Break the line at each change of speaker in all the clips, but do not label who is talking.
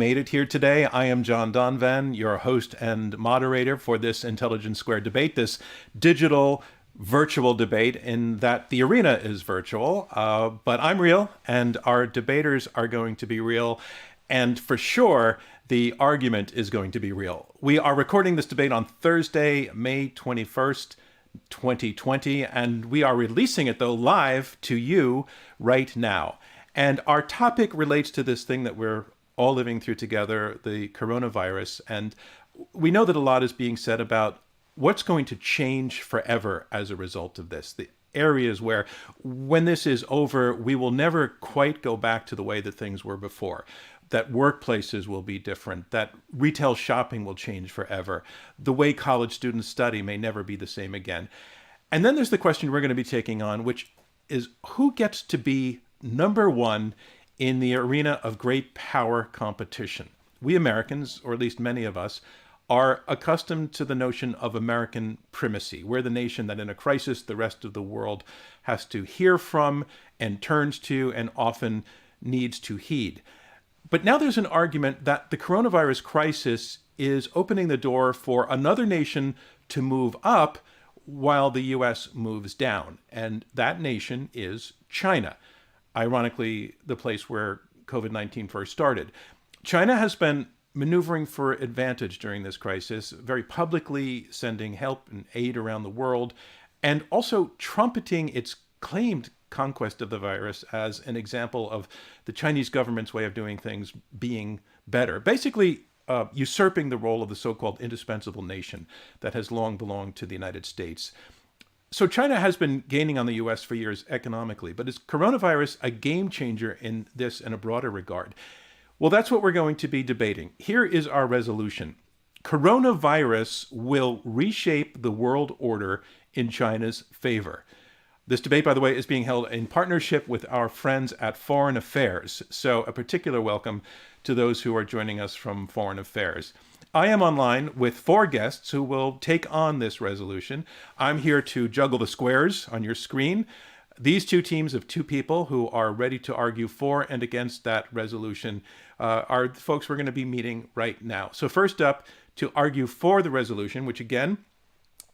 made it here today. I am John Donvan, your host and moderator for this Intelligence Squared debate, this digital virtual debate in that the arena is virtual, but I'm real and our debaters are going to be real. And for sure, the argument is going to be real. We are recording this debate on Thursday, May 21st, 2020, and we are releasing it, though, live to you right now. And our topic relates to this thing that we're all living through together, the coronavirus. And we know that a lot is being said about what's going to change forever as a result of this. The areas where, when this is over, we will never quite go back to the way that things were before. That workplaces will be different, that retail shopping will change forever. The way college students study may never be the same again. And then there's the question we're going to be taking on, which is who gets to be number one in the arena of great power competition? We Americans, or at least many of us, are accustomed to the notion of American primacy. We're the nation that in a crisis the rest of the world has to hear from and turns to and often needs to heed. But now there's an argument that the coronavirus crisis is opening the door for another nation to move up while the U.S. moves down. And that nation is China. Ironically, the place where COVID-19 first started. China has been maneuvering for advantage during this crisis, very publicly sending help and aid around the world, and also trumpeting its claimed conquest of the virus as an example of the Chinese government's way of doing things being better. Basically, usurping the role of the so-called indispensable nation that has long belonged to the United States. So China has been gaining on the U.S. for years economically, but is coronavirus a game changer in this and a broader regard? Well, that's what we're going to be debating. Here is our resolution. Coronavirus will reshape the world order in China's favor. This debate, by the way, is being held in partnership with our friends at Foreign Affairs. So a particular welcome to those who are joining us from Foreign Affairs. I am online with four guests who will take on this resolution. I'm here to juggle the squares on your screen. These two teams of two people who are ready to argue for and against that resolution are the folks we're going to be meeting right now. So first up, to argue for the resolution, which again,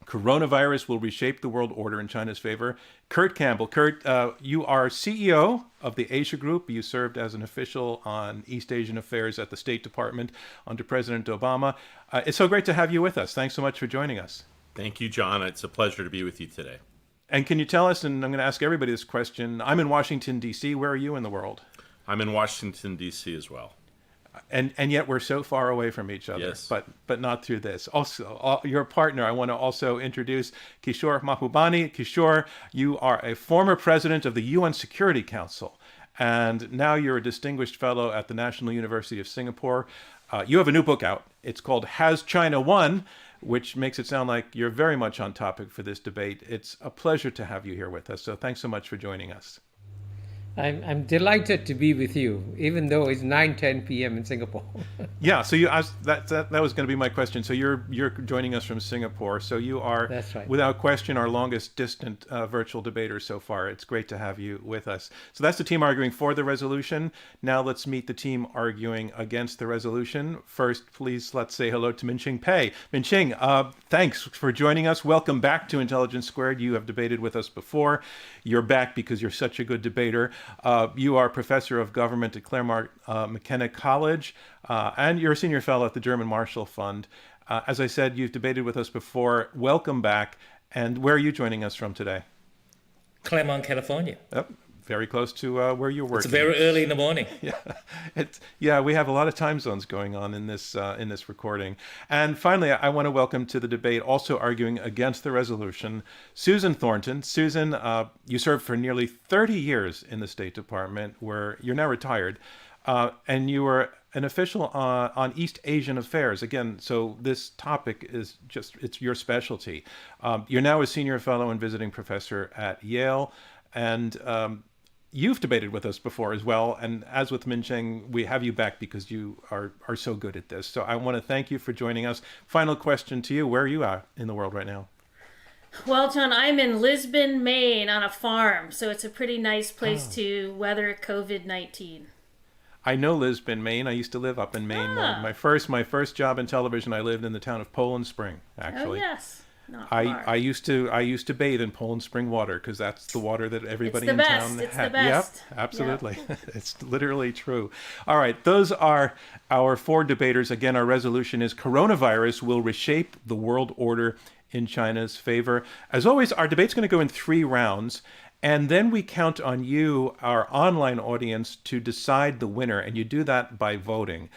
coronavirus will reshape the world order in China's favor, Kurt Campbell. Kurt, you are CEO of the Asia Group. You served as an official on East Asian affairs at the State Department under President Obama. It's so great to have you with us. Thanks so much for joining us.
Thank you, John. It's a pleasure to be with you today.
And can you tell us, and I'm going to ask everybody this question, I'm in Washington, D.C. Where are you in the world?
I'm in Washington, D.C. as well.
And yet we're so far away from each other,
yes.
but not through this. Also, your partner, I want to also introduce Kishore Mahbubani. Kishore, you are a former president of the UN Security Council, and now you're a distinguished fellow at the National University of Singapore. You have a new book out. It's called Has China Won?, which makes it sound like you're very much on topic for this debate. It's a pleasure to have you here with us, so thanks so much for joining us.
I'm delighted to be with you, even though it's 9:10 p.m. in Singapore.
Yeah, so that was going to be my question. So you're joining us from Singapore. So you are,
That's right,
without question, our longest distant virtual debater so far. It's great to have you with us. So that's the team arguing for the resolution. Now let's meet the team arguing against the resolution. First, please let's say hello to Minxin Pei. Minxin, thanks for joining us. Welcome back to Intelligence Squared. You have debated with us before. You're back because you're such a good debater. You are professor of government at Claremont McKenna College, and you're a senior fellow at the German Marshall Fund. As I said, you've debated with us before. Welcome back. And where are you joining us from today?
Claremont, California.
Yep, very close to where you're working.
It's very early in the morning.
Yeah, we have a lot of time zones going on in this recording. And finally, I want to welcome to the debate, also arguing against the resolution, Susan Thornton. Susan, you served for nearly 30 years in the State Department, where you're now retired, and you were an official on East Asian affairs. Again, so this topic is it's your specialty. You're now a senior fellow and visiting professor at Yale, and you've debated with us before as well. And as with Minxin, we have you back because you are so good at this. So I want to thank you for joining us. Final question to you. Where are you at in the world right now?
Well, John, I'm in Lisbon, Maine on a farm. So it's a pretty nice place to weather COVID-19.
I know Lisbon, Maine. I used to live up in Maine. My first job in television, I lived in the town of Poland Spring, actually.
Oh, yes. Not
I
far.
used to bathe in Poland Spring water because that's the water that everybody
the
in
best.
town
It's
had.
the best.
Yep, absolutely. It's literally true. All right, those are our 4 debaters. Again, our resolution is coronavirus will reshape the world order in China's favor. As always, our debate's going to go in 3 rounds. And then we count on you, our online audience, to decide the winner. And you do that by voting.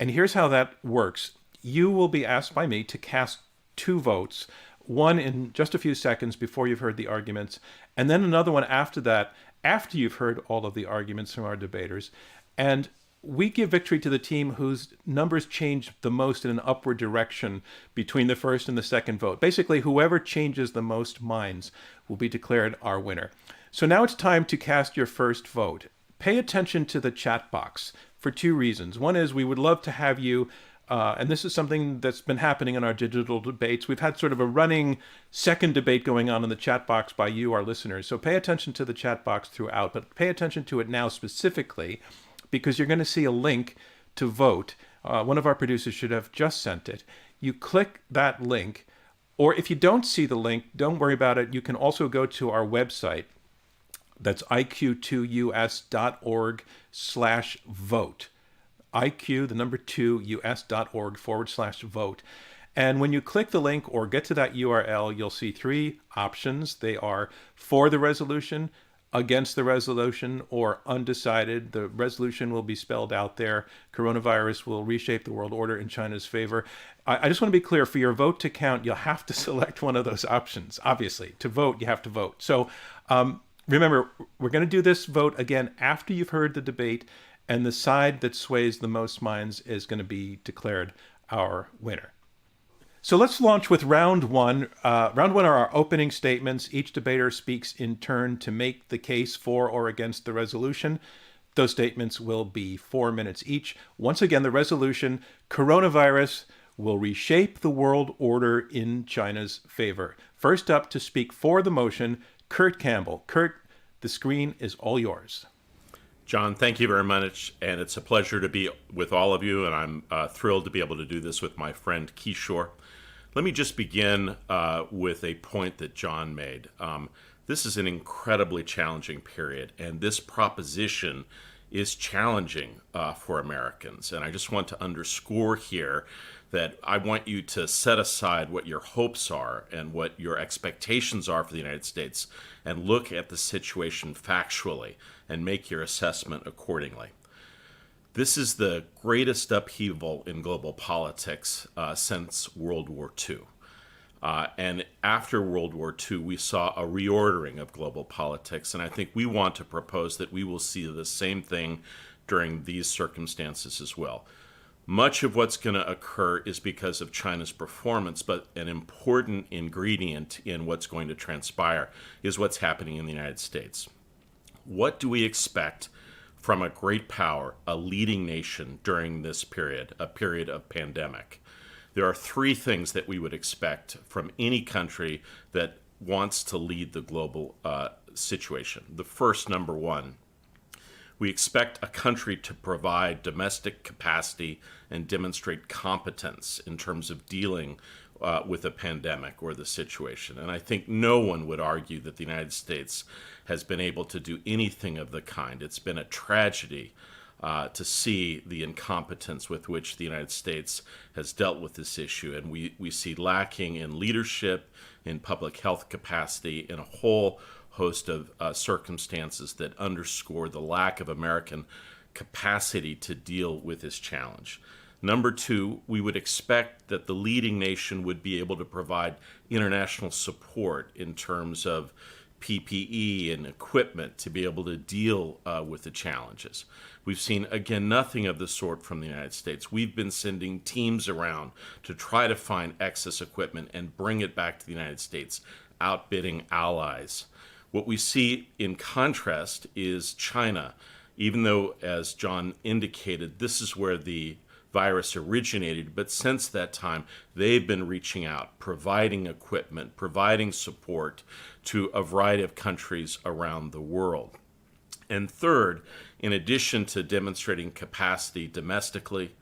And here's how that works. You will be asked by me to cast 2 votes, one in just a few seconds before you've heard the arguments, and then another one after that, after you've heard all of the arguments from our debaters. And we give victory to the team whose numbers change the most in an upward direction between the first and the second vote. Basically, whoever changes the most minds will be declared our winner. So now it's time to cast your first vote. Pay attention to the chat box for 2 reasons. One is we would love to have you, and this is something that's been happening in our digital debates. We've had sort of a running second debate going on in the chat box by you, our listeners. So pay attention to the chat box throughout, but pay attention to it now specifically, because you're going to see a link to vote. One of our producers should have just sent it. You click that link, or if you don't see the link, don't worry about it. You can also go to our website. That's iq2us.org/vote. IQ, the number 2us.org/vote. And when you click the link or get to that URL, you'll see 3 options. They are for the resolution, against the resolution, or undecided. The resolution will be spelled out there. Coronavirus will reshape the world order in China's favor. I just want to be clear, for your vote to count, you'll have to select one of those options. Obviously, to vote, you have to vote. So remember, we're going to do this vote again after you've heard the debate, and the side that sways the most minds is going to be declared our winner. So let's launch with round 1. Round 1 are our opening statements. Each debater speaks in turn to make the case for or against the resolution. Those statements will be 4 minutes each. Once again, the resolution, coronavirus will reshape the world order in China's favor. First up to speak for the motion, Kurt Campbell. Kurt, the screen is all yours.
John, thank you very much, and it's a pleasure to be with all of you, and I'm thrilled to be able to do this with my friend Kishore. Let me just begin with a point that John made. This is an incredibly challenging period, and this proposition is challenging for Americans. And I just want to underscore here that I want you to set aside what your hopes are and what your expectations are for the United States and look at the situation factually and make your assessment accordingly. This is the greatest upheaval in global politics since World War II. And after World War II, we saw a reordering of global politics. And I think we want to propose that we will see the same thing during these circumstances as well. Much of what's going to occur is because of China's performance, but an important ingredient in what's going to transpire is what's happening in the United States. What do we expect from a great power, a leading nation during this period, a period of pandemic? There are 3 things that we would expect from any country that wants to lead the global situation. The first, number 1, we expect a country to provide domestic capacity and demonstrate competence in terms of dealing with a pandemic or the situation. And I think no one would argue that the United States has been able to do anything of the kind. It's been a tragedy to see the incompetence with which the United States has dealt with this issue. And we see lacking in leadership, in public health capacity, in a whole host of circumstances that underscore the lack of American capacity to deal with this challenge. Number 2, we would expect that the leading nation would be able to provide international support in terms of PPE and equipment to be able to deal with the challenges. We've seen, again, nothing of the sort from the United States. We've been sending teams around to try to find excess equipment and bring it back to the United States, outbidding allies. What we see in contrast is China. Even though, as John indicated, this is where the virus originated, but since that time, they've been reaching out, providing equipment, providing support to a variety of countries around the world. And third, in addition to demonstrating capacity domestically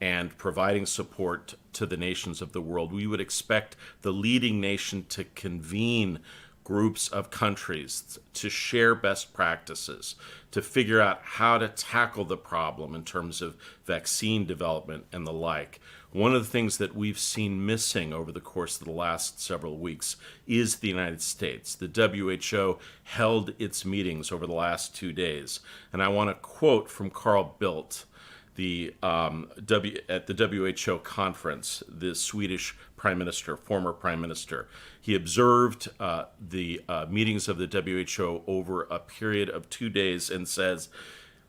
and providing support to the nations of the world, we would expect the leading nation to convene groups of countries to share best practices, to figure out how to tackle the problem in terms of vaccine development and the like. One of the things that we've seen missing over the course of the last several weeks is the United States. The WHO held its meetings over the last 2 days, and I want to quote from Carl Bildt, at the WHO conference, the Swedish prime minister, former prime minister. He observed the meetings of the WHO over a period of 2 days and says,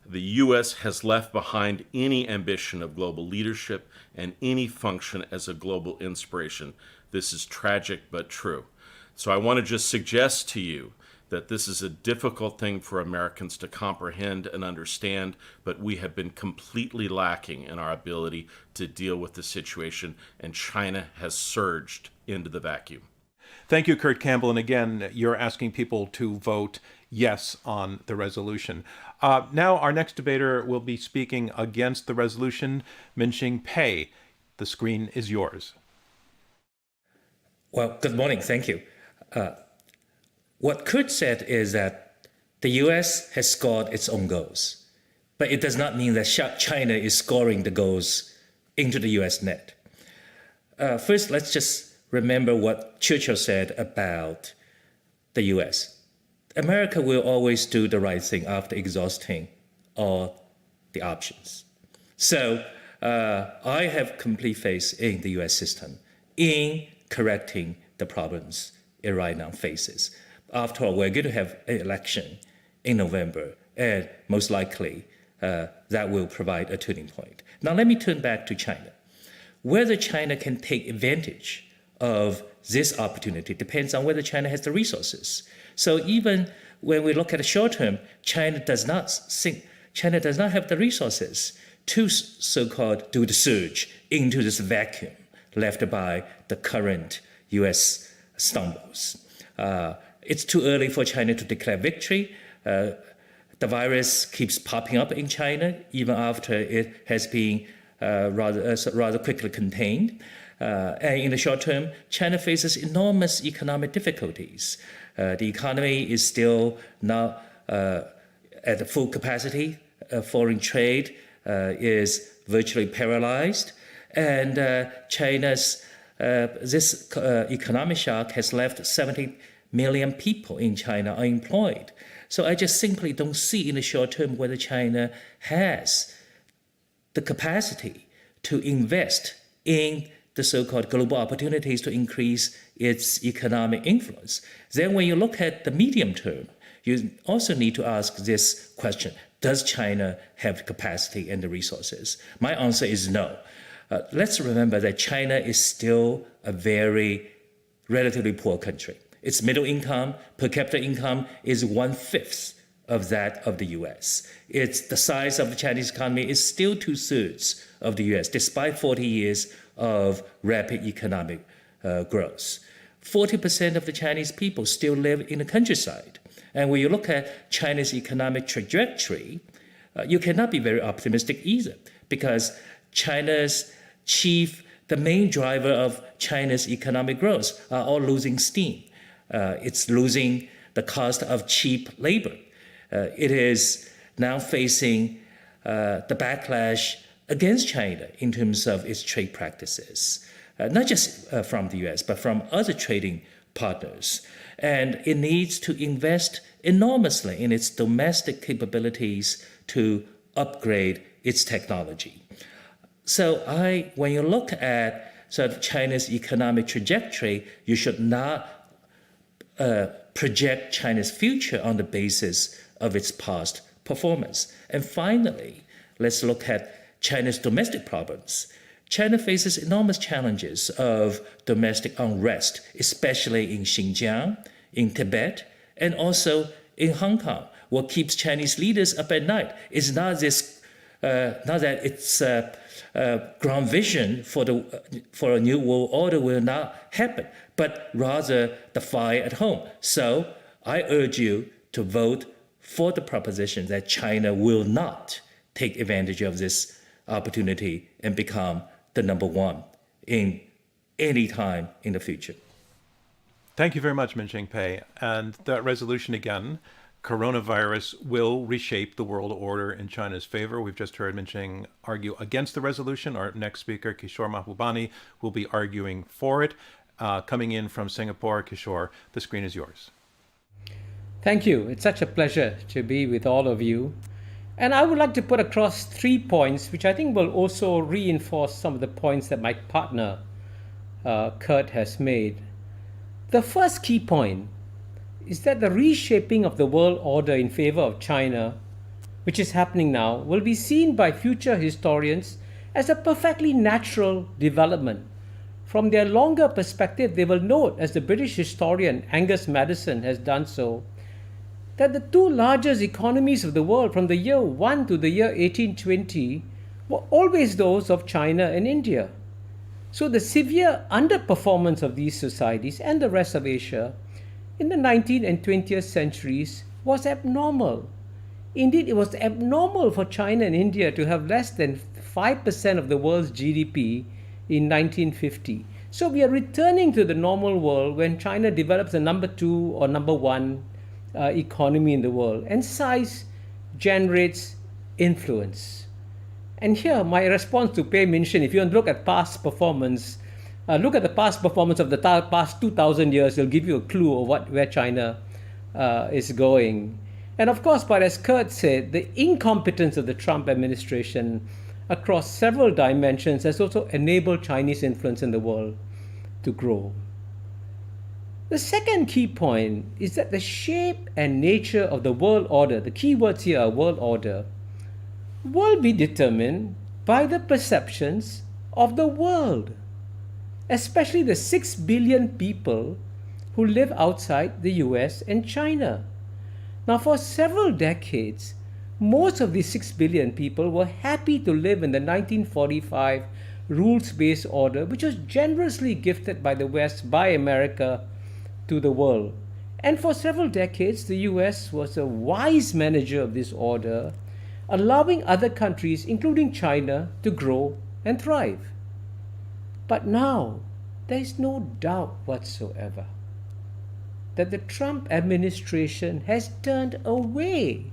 the U.S. has left behind any ambition of global leadership and any function as a global inspiration. This is tragic but true. So I want to just suggest to you that this is a difficult thing for Americans to comprehend and understand, but we have been completely lacking in our ability to deal with the situation, and China has surged into the vacuum.
Thank you, Kurt Campbell. And again, you're asking people to vote yes on the resolution. Now, our next debater will be speaking against the resolution, Minxin Pei. The screen is yours.
Well, good morning. Thank you. What Kurt said is that the U.S. has scored its own goals, but it does not mean that China is scoring the goals into the U.S. net. First, let's just remember what Churchill said about the U.S. America will always do the right thing after exhausting all the options. So I have complete faith in the U.S. system in correcting the problems it right now faces. After all, we're going to have an election in November, and most likely that will provide a turning point. Now, let me turn back to China. Whether China can take advantage of this opportunity depends on whether China has the resources. So even when we look at the short term, China does not have the resources to so-called do the surge into this vacuum left by the current U.S. stumbles. It's too early for China to declare victory. The virus keeps popping up in China, even after it has been rather quickly contained. And in the short term, China faces enormous economic difficulties. The economy is still not at full capacity. Foreign trade is virtually paralyzed. And China's this economic shock has left 70 million people in China unemployed. So I just simply don't see in the short term whether China has the capacity to invest in the so-called global opportunities to increase its economic influence. Then when you look at the medium term, you also need to ask this question: does China have the capacity and the resources? My answer is no. Let's remember that China is still a very relatively poor country. Its middle income, per capita income, is 1/5 of that of the US. The size of the Chinese economy is still 2/3 of the US, despite 40 years of rapid economic growth. 40% of the Chinese people still live in the countryside. And when you look at China's economic trajectory, you cannot be very optimistic either, because the main driver of China's economic growth are all losing steam. It's losing the cost of cheap labor. It is now facing the backlash against China in terms of its trade practices, not just from the US, but from other trading partners. And it needs to invest enormously in its domestic capabilities to upgrade its technology. So when you look at sort of China's economic trajectory, you should not project China's future on the basis of its past performance. And finally, let's look at China's domestic problems. China faces enormous challenges of domestic unrest, especially in Xinjiang, in Tibet, and also in Hong Kong. What keeps Chinese leaders up at night is not that its grand vision for a new world order will not happen, but rather the fire at home. So I urge you to vote for the proposition that China will not take advantage of this opportunity and become the number one in any time in the future.
Thank you very much, Minxin. And that resolution again, coronavirus will reshape the world order in China's favor. We've just heard Minxin argue against the resolution. Our next speaker, Kishore Mahbubani, will be arguing for it. Coming in from Singapore, Kishore, the screen is yours.
Thank you. It's such a pleasure to be with all of you. And I would like to put across 3 points, which I think will also reinforce some of the points that my partner, Kurt, has made. The first key point is that the reshaping of the world order in favor of China, which is happening now, will be seen by future historians as a perfectly natural development. From their longer perspective, they will note, as the British historian Angus Maddison has done so, that the two largest economies of the world from the year 1 to the year 1820 were always those of China and India. So the severe underperformance of these societies and the rest of Asia in the 19th and 20th centuries was abnormal. Indeed, it was abnormal for China and India to have less than 5% of the world's GDP in 1950. So we are returning to the normal world when China develops the number 2 or number 1 economy in the world, and size generates influence. And here my response to Pei Minxin, if you want to look at past performance, look at the past performance of the past 2,000 years. It'll give you a clue of where China is going. And of course, but as Kurt said, the incompetence of the Trump administration across several dimensions has also enabled Chinese influence in the world to grow. The second key point is that the shape and nature of the world order, the key words here are world order, will be determined by the perceptions of the world, especially the 6 billion people who live outside the US and China. Now, for several decades, most of these 6 billion people were happy to live in the 1945 rules-based order, which was generously gifted by the West, by America, to the world. And for several decades, the US was a wise manager of this order, allowing other countries, including China, to grow and thrive. But now, there is no doubt whatsoever that the Trump administration has turned away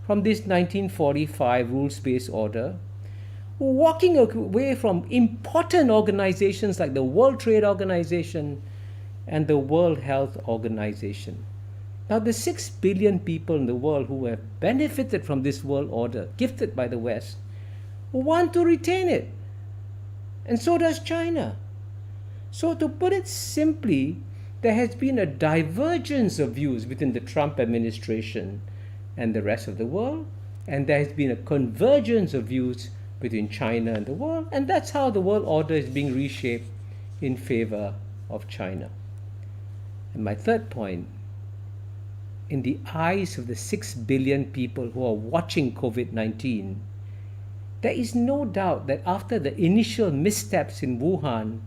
from this 1945 rules-based order, walking away from important organizations like the World Trade Organization and the World Health Organization. Now, the 6 billion people in the world who have benefited from this world order, gifted by the West, want to retain it. And so does China. So to put it simply, there has been a divergence of views within the Trump administration and the rest of the world, and there has been a convergence of views between China and the world, and that's how the world order is being reshaped in favor of China. And my third point, in the eyes of the 6 billion people who are watching COVID-19, there is no doubt that after the initial missteps in Wuhan,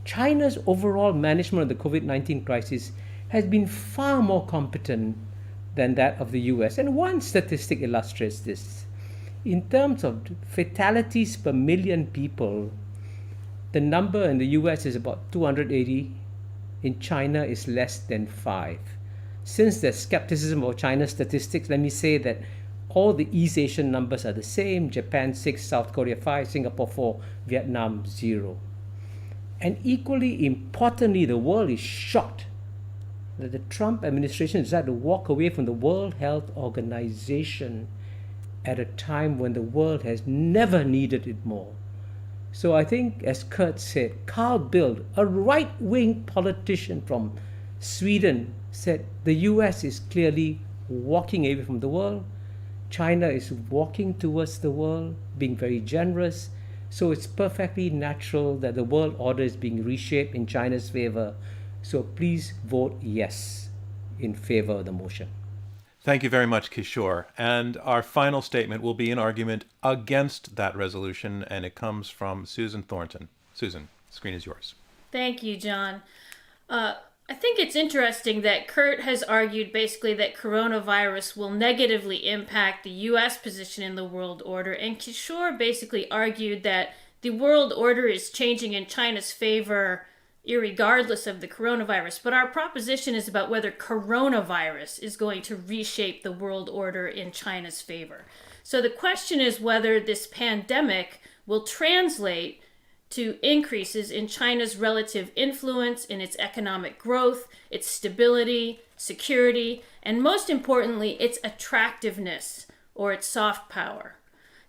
China's overall management of the COVID-19 crisis has been far more competent than that of the US. And one statistic illustrates this. In terms of fatalities per million people, the number in the US is about 280. In China is less than 5. Since there's skepticism of China's statistics, let me say that all the East Asian numbers are the same. Japan 6, South Korea 5, Singapore 4, Vietnam 0. And equally importantly, the world is shocked that the Trump administration decided to walk away from the World Health Organization at a time when the world has never needed it more. So I think, as Kurt said, Carl Bildt, a right-wing politician from Sweden, said the US is clearly walking away from the world. China is walking towards the world, being very generous. So it's perfectly natural that the world order is being reshaped in China's favor. So please vote yes in favor of the motion.
Thank you very much, Kishore. And our final statement will be an argument against that resolution, and it comes from Susan Thornton. Susan, the screen is yours.
Thank you, John. I think it's interesting that Kurt has argued basically that coronavirus will negatively impact the US position in the world order, and Kishore basically argued that the world order is changing in China's favor irregardless of the coronavirus. But our proposition is about whether coronavirus is going to reshape the world order in China's favor. So the question is whether this pandemic will translate to increases in China's relative influence, in its economic growth, its stability, security, and most importantly, its attractiveness or its soft power.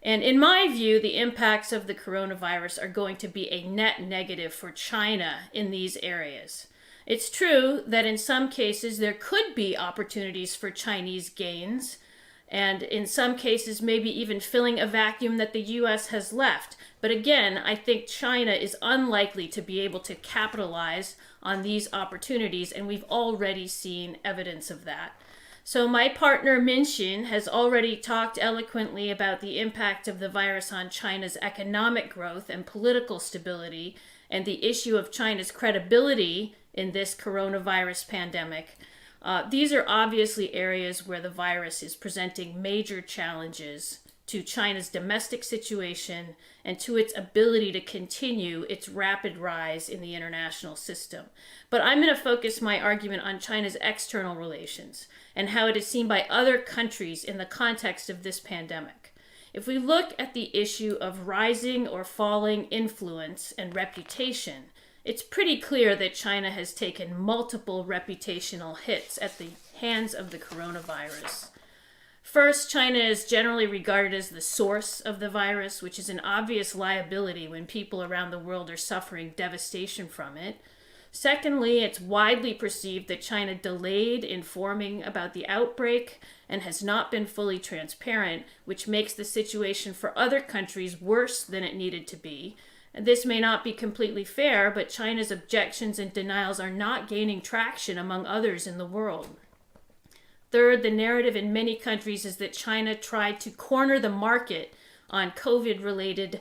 And in my view, the impacts of the coronavirus are going to be a net negative for China in these areas. It's true that in some cases there could be opportunities for Chinese gains, and in some cases maybe even filling a vacuum that the US has left. But again, I think China is unlikely to be able to capitalize on these opportunities, and we've already seen evidence of that. So my partner Minxin has already talked eloquently about the impact of the virus on China's economic growth and political stability, and the issue of China's credibility in this coronavirus pandemic. These are obviously areas where the virus is presenting major challenges to China's domestic situation and to its ability to continue its rapid rise in the international system. But I'm going to focus my argument on China's external relations and how it is seen by other countries in the context of this pandemic. If we look at the issue of rising or falling influence and reputation, it's pretty clear that China has taken multiple reputational hits at the hands of the coronavirus. First, China is generally regarded as the source of the virus, which is an obvious liability when people around the world are suffering devastation from it. Secondly, it's widely perceived that China delayed informing about the outbreak and has not been fully transparent, which makes the situation for other countries worse than it needed to be. And this may not be completely fair, but China's objections and denials are not gaining traction among others in the world. Third, the narrative in many countries is that China tried to corner the market on COVID-related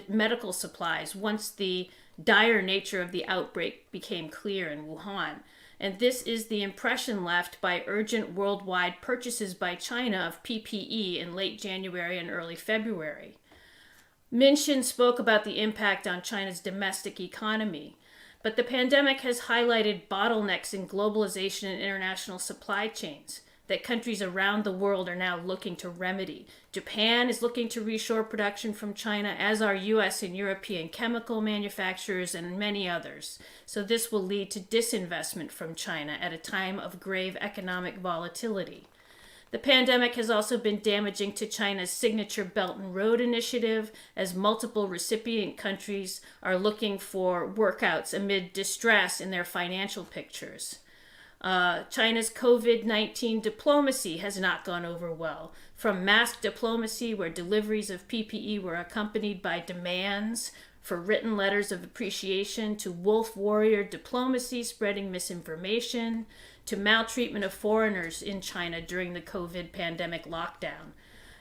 medical supplies once the dire nature of the outbreak became clear in Wuhan. And this is the impression left by urgent worldwide purchases by China of PPE in late January and early February. Minxin spoke about the impact on China's domestic economy, but the pandemic has highlighted bottlenecks in globalization and international supply chains that countries around the world are now looking to remedy. Japan is looking to reshore production from China, as are US and European chemical manufacturers and many others. So this will lead to disinvestment from China at a time of grave economic volatility. The pandemic has also been damaging to China's signature Belt and Road Initiative, as multiple recipient countries are looking for workouts amid distress in their financial pictures. China's COVID-19 diplomacy has not gone over well. From mask diplomacy, where deliveries of PPE were accompanied by demands for written letters of appreciation, to wolf warrior diplomacy spreading misinformation, to maltreatment of foreigners in China during the COVID pandemic lockdown.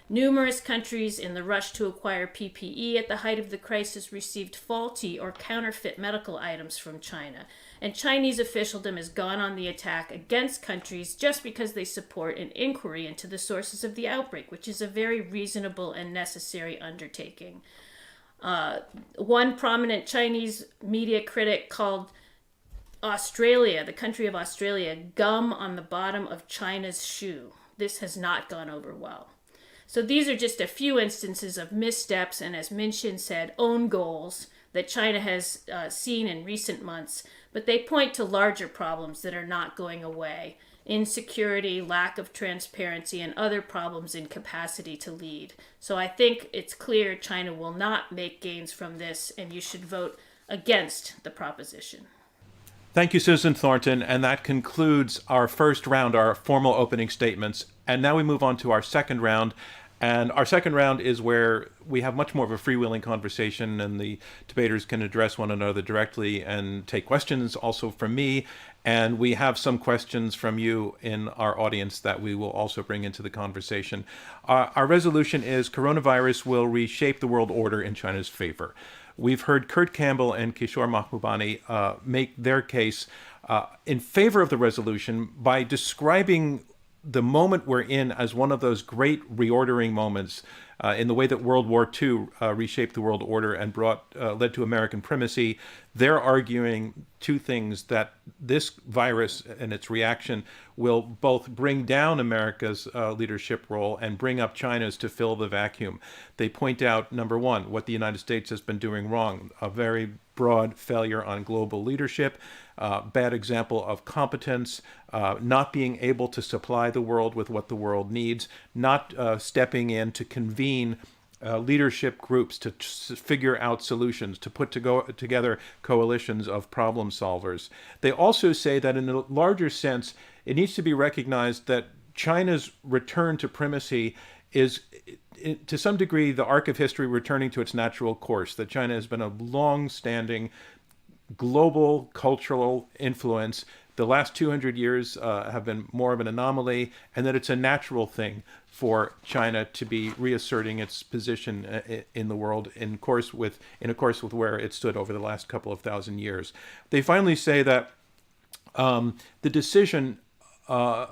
Numerous countries, in the rush to acquire PPE at the height of the crisis, received faulty or counterfeit medical items from China. And Chinese officialdom has gone on the attack against countries just because they support an inquiry into the sources of the outbreak, which is a very reasonable and necessary undertaking. One prominent Chinese media critic called Australia, the country of Australia, gum on the bottom of China's shoe. This has not gone over well. So these are just a few instances of missteps and, as Minxin said, own goals that China has seen in recent months, but they point to larger problems that are not going away: insecurity, lack of transparency, and other problems in capacity to lead. So I think it's clear China will not make gains from this, and you should vote against the proposition.
Thank you, Susan Thornton. And that concludes our first round, our formal opening statements. And now we move on to our second round. And our second round is where we have much more of a freewheeling conversation, and the debaters can address one another directly and take questions also from me. And we have some questions from you in our audience that we will also bring into the conversation. Our resolution is: coronavirus will reshape the world order in China's favor. we've heard Kurt Campbell and Kishore Mahbubani make their case in favor of the resolution by describing the moment we're in as one of those great reordering moments in the way that World War II reshaped the world order and led to American primacy. They're arguing two things: that this virus and its reaction will both bring down America's leadership role and bring up China's to fill the vacuum. They point out, number one, what the United States has been doing wrong: a very broad failure on global leadership, bad example of competence, not being able to supply the world with what the world needs, not stepping in to convene leadership groups to figure out solutions, to put together coalitions of problem solvers. They also say that in a larger sense, it needs to be recognized that China's return to primacy is, to some degree, the arc of history returning to its natural course, that China has been a long-standing global cultural influence. The last 200 years have been more of an anomaly, and that it's a natural thing for China to be reasserting its position in the world in accordance with where it stood over the last couple of thousand years. They finally say that the decision, the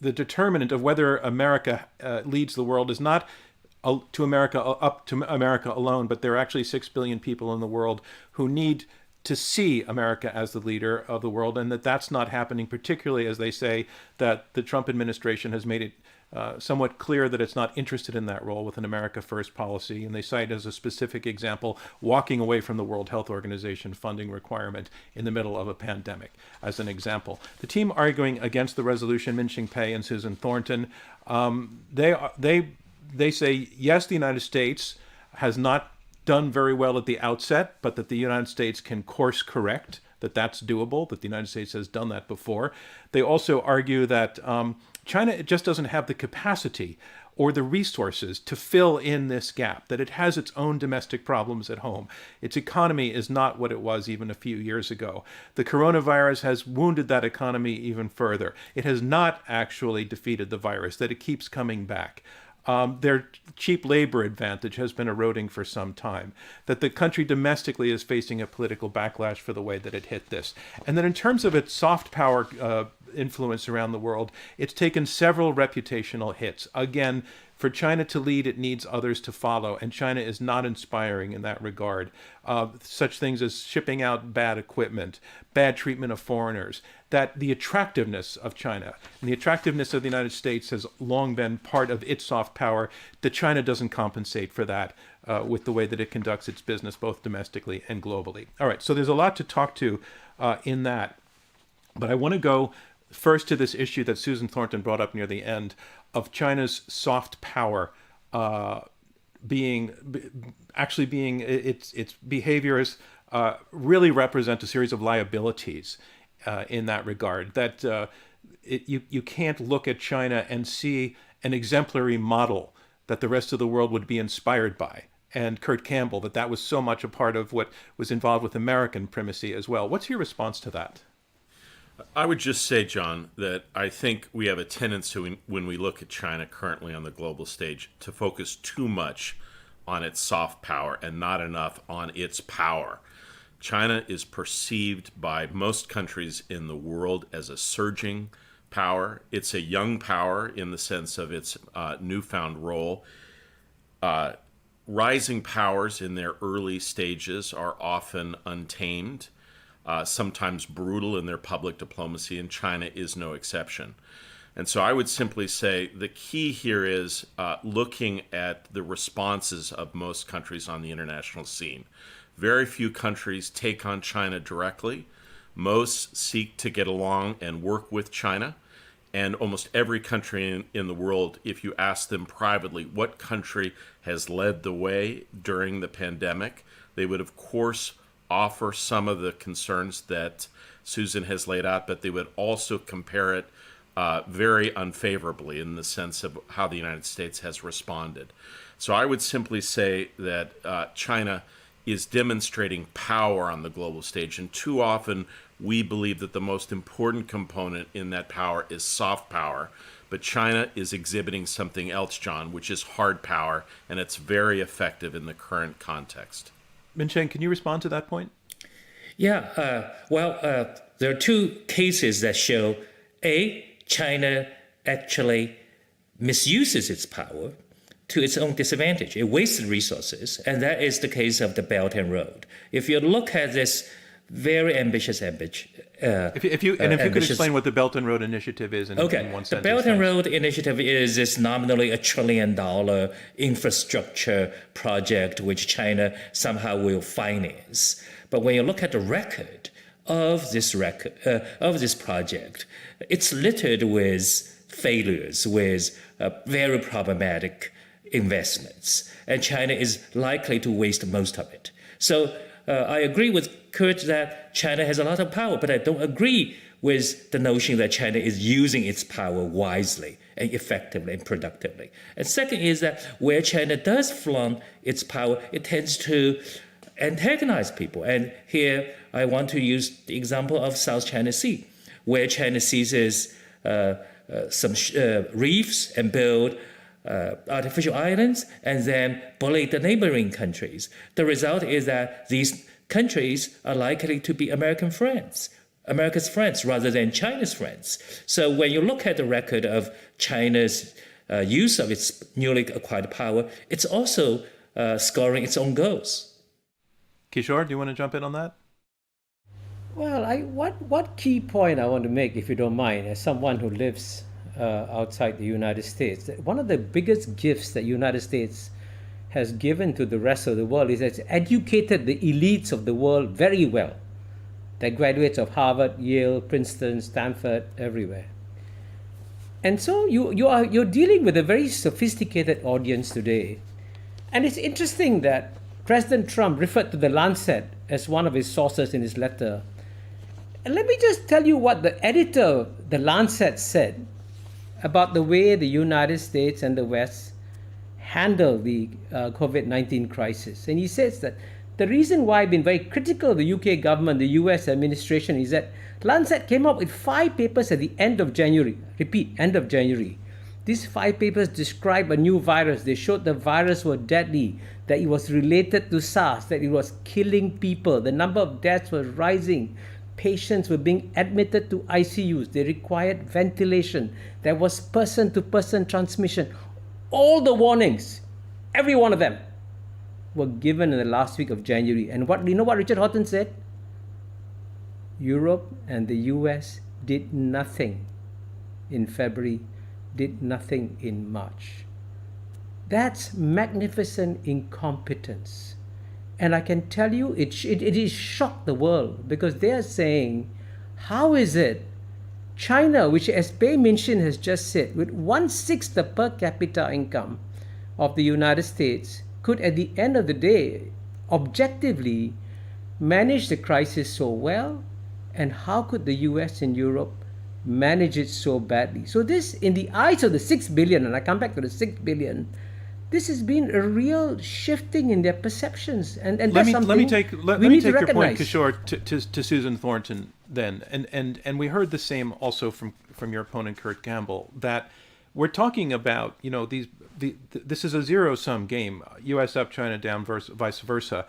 determinant of whether America leads the world is not up to America alone, but there are actually 6 billion people in the world who need to see America as the leader of the world, and that's not happening, particularly as they say that the Trump administration has made it somewhat clear that it's not interested in that role with an America First policy. And they cite as a specific example walking away from the World Health Organization funding requirement in the middle of a pandemic, as an example. The team arguing against the resolution, Minxin and Susan Thornton, they say, yes, the United States has not done very well at the outset, but that the United States can course correct, that's doable, that the United States has done that before. They also argue that China just doesn't have the capacity or the resources to fill in this gap, that it has its own domestic problems at home. Its economy is not what it was even a few years ago. The coronavirus has wounded that economy even further. It has not actually defeated the virus, that it keeps coming back. Their cheap labor advantage has been eroding for some time, that the country domestically is facing a political backlash for the way that it hit this. And that in terms of its soft power influence around the world, it's taken several reputational hits. Again, for China to lead, it needs others to follow, and China is not inspiring in that regard. Such things as shipping out bad equipment, bad treatment of foreigners, that the attractiveness of China and the attractiveness of the United States has long been part of its soft power, that China doesn't compensate for that with the way that it conducts its business, both domestically and globally. All right, so there's a lot to talk to in that. But I want to go first to this issue that Susan Thornton brought up near the end of China's soft power being its behaviors really represent a series of liabilities in that regard. That you can't look at China and see an exemplary model that the rest of the world would be inspired by. And Kurt Campbell, that was so much a part of what was involved with American primacy as well. What's your response to that?
I would just say, John, that I think we have a tendency when we look at China currently on the global stage to focus too much on its soft power and not enough on its power. China is perceived by most countries in the world as a surging power. It's a young power in the sense of its newfound role. Rising powers in their early stages are often untamed, sometimes brutal in their public diplomacy, and China is no exception. And so I would simply say the key here is looking at the responses of most countries on the international scene. Very few countries take on China directly. Most seek to get along and work with China. And almost every country in the world, if you ask them privately what country has led the way during the pandemic, they would, of course, offer some of the concerns that Susan has laid out, but they would also compare it very unfavorably in the sense of how the United States has responded. So I would simply say that China is demonstrating power on the global stage, and too often we believe that the most important component in that power is soft power, but China is exhibiting something else, John, which is hard power, and it's very effective in the current context.
Minxin, can you respond to that point?
Yeah, there are two cases that show, A, China actually misuses its power to its own disadvantage. It wasted resources, and that is the case of the Belt and Road. If you look at this very ambitious
If you could explain what the Belt and Road Initiative is in one sentence.
The Belt and Road Initiative is this nominally $1 trillion infrastructure project which China somehow will finance. But when you look at the record of this project, it's littered with failures, with very problematic investments, and China is likely to waste most of it. So I agree with Kurt that China has a lot of power, but I don't agree with the notion that China is using its power wisely and effectively and productively. And second is that where China does flaunt its power, it tends to antagonize people. And here I want to use the example of South China Sea, where China seizes some reefs and build artificial islands and then bully the neighboring countries. The result is that these countries are likely to be America's friends rather than China's friends. So when you look at the record of China's use of its newly acquired power, it's also scoring its own goals.
Kishore, do you want to jump in on that?
Well, what key point I want to make, if you don't mind, as someone who lives outside the United States, one of the biggest gifts that the United States has given to the rest of the world is that it's educated the elites of the world very well. They're graduates of Harvard, Yale, Princeton, Stanford, everywhere. And so you're dealing with a very sophisticated audience today. And it's interesting that President Trump referred to the Lancet as one of his sources in his letter. And let me just tell you what the editor of the Lancet said about the way the United States and the West handle the COVID-19 crisis. And he says that the reason why I've been very critical of the UK government, the US administration, is that Lancet came up with 5 papers at the end of January. Repeat, end of January. These 5 papers describe a new virus. They showed the virus was deadly, that it was related to SARS, that it was killing people. The number of deaths was rising. Patients were being admitted to ICUs. They required ventilation. There was person-to-person transmission. All the warnings, every one of them, were given in the last week of January. And you know what Richard Horton said? Europe and the US did nothing in February, did nothing in March. That's magnificent incompetence. And I can tell you, it is shocked the world, because they are saying, how is it China, which as Minxin has just said, with 1/6 the per capita income of the United States, could at the end of the day objectively manage the crisis so well, and how could the US and Europe manage it so badly? So this, in the eyes of the 6 billion, and I come back to the 6 billion, this has been a real shifting in their perceptions, and
let me take your point,
recognize.
Kishore, to Susan Thornton then, and we heard the same also from your opponent Kurt Campbell, that we're talking about, this is a zero-sum game, U.S. up, China down, vice versa.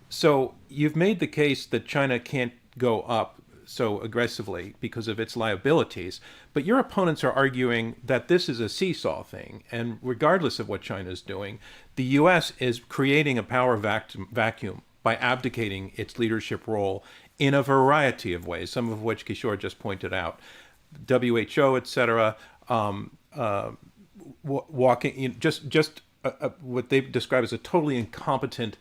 So you've made the case that China can't go up so aggressively because of its liabilities, but your opponents are arguing that this is a seesaw thing, and regardless of what China is doing, the U.S. is creating a power vacuum by abdicating its leadership role in a variety of ways, some of which Kishore just pointed out, WHO, etc. Walking, what they describe as a totally incompetent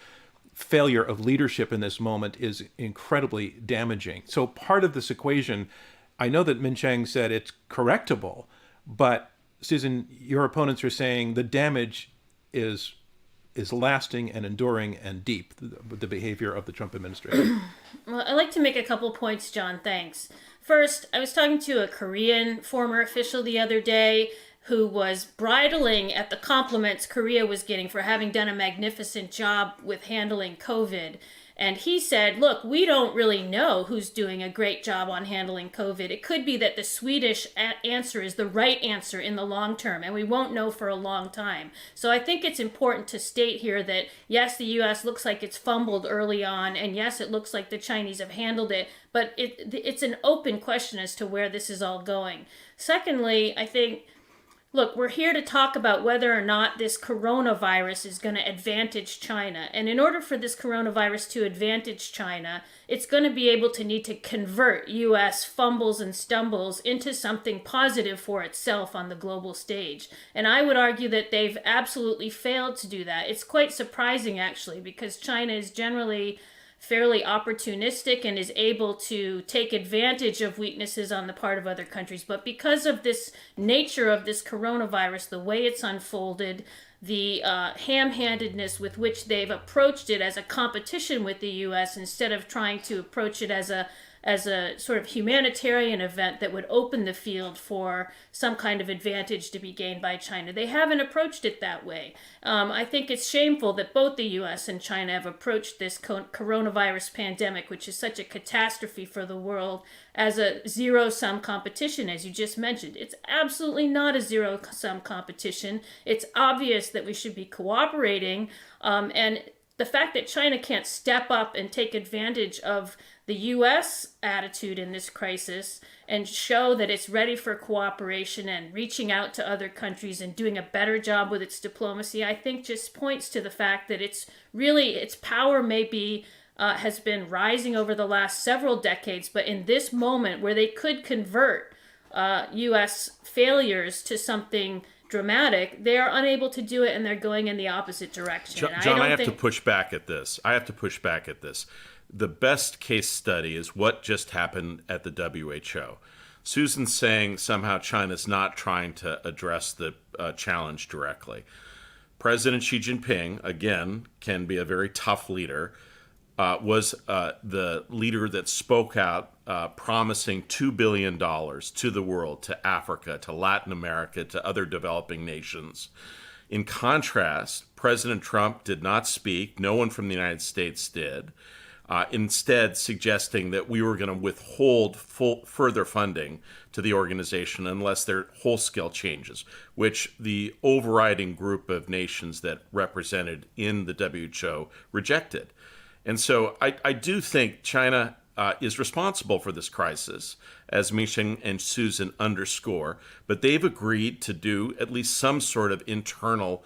failure of leadership in this moment is incredibly damaging. So part of this equation, I know that Minxin said it's correctable, but Susan, your opponents are saying the damage is lasting and enduring and deep, the behavior of the Trump administration.
Well, I'd like to make a couple points, John. Thanks. First, I was talking to a Korean former official the other day who was bridling at the compliments Korea was getting for having done a magnificent job with handling COVID. And he said, look, we don't really know who's doing a great job on handling COVID. It could be that the Swedish answer is the right answer in the long term, and we won't know for a long time. So I think it's important to state here that, yes, the U.S. looks like it's fumbled early on, and yes, it looks like the Chinese have handled it, but it's an open question as to where this is all going. Secondly, I think, look, we're here to talk about whether or not this coronavirus is going to advantage China. And in order for this coronavirus to advantage China, it's going to be able to need to convert U.S. fumbles and stumbles into something positive for itself on the global stage. And I would argue that they've absolutely failed to do that. It's quite surprising, actually, because China is generally fairly opportunistic and is able to take advantage of weaknesses on the part of other countries. But because of this nature of this coronavirus, the way it's unfolded, the ham-handedness with which they've approached it as a competition with the U.S. instead of trying to approach it as a sort of humanitarian event that would open the field for some kind of advantage to be gained by China. They haven't approached it that way. I think it's shameful that both the U.S. and China have approached this coronavirus pandemic, which is such a catastrophe for the world, as a zero-sum competition, as you just mentioned. It's absolutely not a zero-sum competition. It's obvious that we should be cooperating, and the fact that China can't step up and take advantage of the U.S. attitude in this crisis and show that it's ready for cooperation and reaching out to other countries and doing a better job with its diplomacy, I think just points to the fact that its power may be has been rising over the last several decades, but in this moment where they could convert U.S. failures to something dramatic, they are unable to do it, and they're going in the opposite direction.
John, I have to push back at this. The best case study is what just happened at the WHO. Susan's saying somehow China's not trying to address the challenge directly. President Xi Jinping, again, can be a very tough leader, was the leader that spoke out promising $2 billion to the world, to Africa, to Latin America, to other developing nations. In contrast, President Trump did not speak. No one from the United States did. Instead suggesting that we were going to withhold further funding to the organization unless there are whole-scale changes, which the overriding group of nations that represented in the WHO rejected. And so I do think China is responsible for this crisis, as Minxin and Susan underscore, but they've agreed to do at least some sort of internal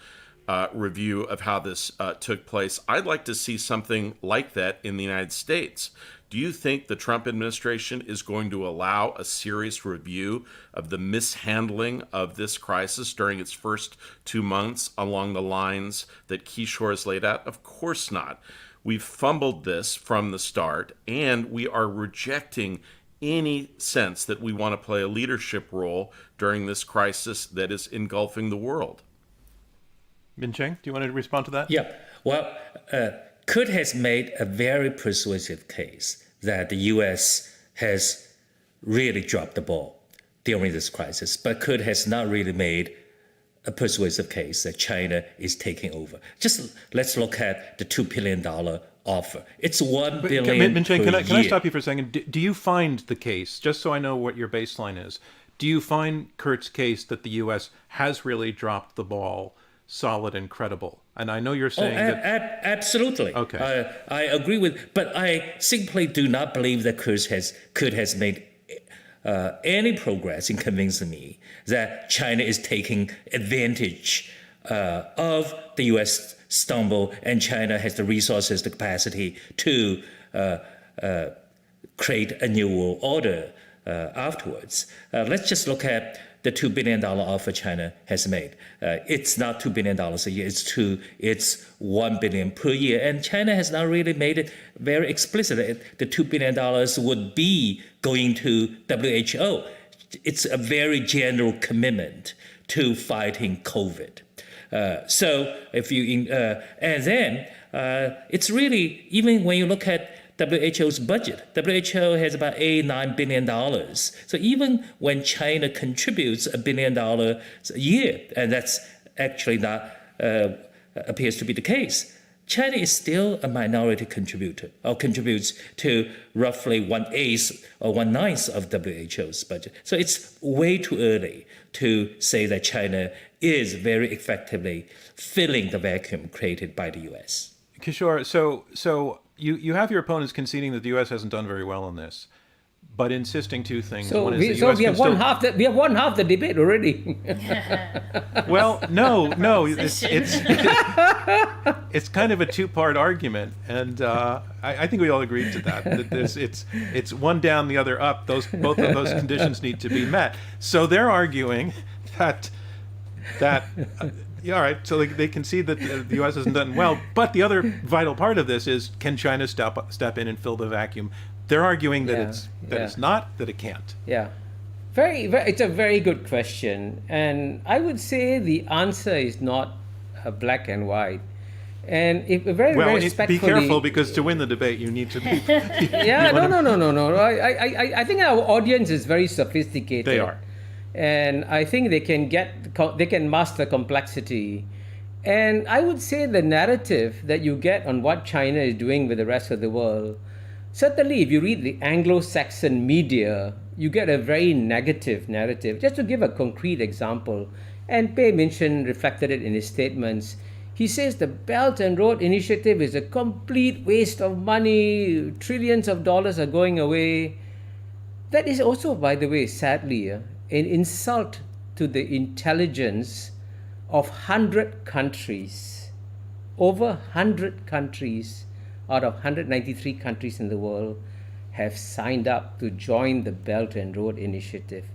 review of how this took place. I'd like to see something like that in the United States. Do you think the Trump administration is going to allow a serious review of the mishandling of this crisis during its first 2 months along the lines that Kishore has laid out? Of course not. We've fumbled this from the start, and we are rejecting any sense that we want to play a leadership role during this crisis that is engulfing the world.
Minxin, do you want to respond to that?
Yeah. Well, Kurt has made a very persuasive case that the U.S. has really dropped the ball during this crisis, but Kurt has not really made a persuasive case that China is taking over. Just let's look at the $2 billion offer. It's $1 billion
Minxin,
per
can I
year.
stop you for a second? Do you find the case, just so I know what your baseline is, do you find Kurt's case that the U.S. has really dropped the ball solid and credible? And I know you're saying that...
Absolutely.
Okay.
I agree with, but I simply do not believe that Kurt has made any progress in convincing me that China is taking advantage of the U.S. stumble, and China has the resources, the capacity to create a new world order afterwards. Let's just look at the $2 billion offer China has made. It's not $2 billion a year, it's $1 billion per year. And China has not really made it very explicit. The $2 billion would be going to WHO. It's a very general commitment to fighting COVID. So if you, and then it's really, even when you look at WHO's budget. WHO has about $9 billion. So even when China contributes $1 billion a year, and that's actually not appears to be the case, China is still a minority contributor, or contributes to roughly 1/8 or 1/9 of WHO's budget. So it's way too early to say that China is very effectively filling the vacuum created by the US.
Kishore, so you have your opponents conceding that the U.S. hasn't done very well on this, but insisting two things.
So
One is
we,
the
so
U.S.
we
can
have won
still-
half the we have won half the debate already.
Well, no, it's kind of a two-part argument, and I think we all agreed to that. That it's one down, the other up. Both of those conditions need to be met. So they're arguing that yeah, all right. So they concede that the U.S. hasn't done well, but the other vital part of this is, can China step in and fill the vacuum? They're arguing that it's not, that it can't.
Yeah, very. It's a very good question, and I would say the answer is not black and white. And if very respectfully,
be careful, because to win the debate, you need to be.
Yeah, no. I think our audience is very sophisticated.
They are.
And I think they can master complexity. And I would say the narrative that you get on what China is doing with the rest of the world, certainly if you read the Anglo-Saxon media, you get a very negative narrative. Just to give a concrete example, and Minxin reflected it in his statements, he says the Belt and Road Initiative is a complete waste of money, trillions of dollars are going away. That is also, by the way, sadly, an insult to the intelligence of 100 countries, over 100 countries out of 193 countries in the world have signed up to join the Belt and Road Initiative.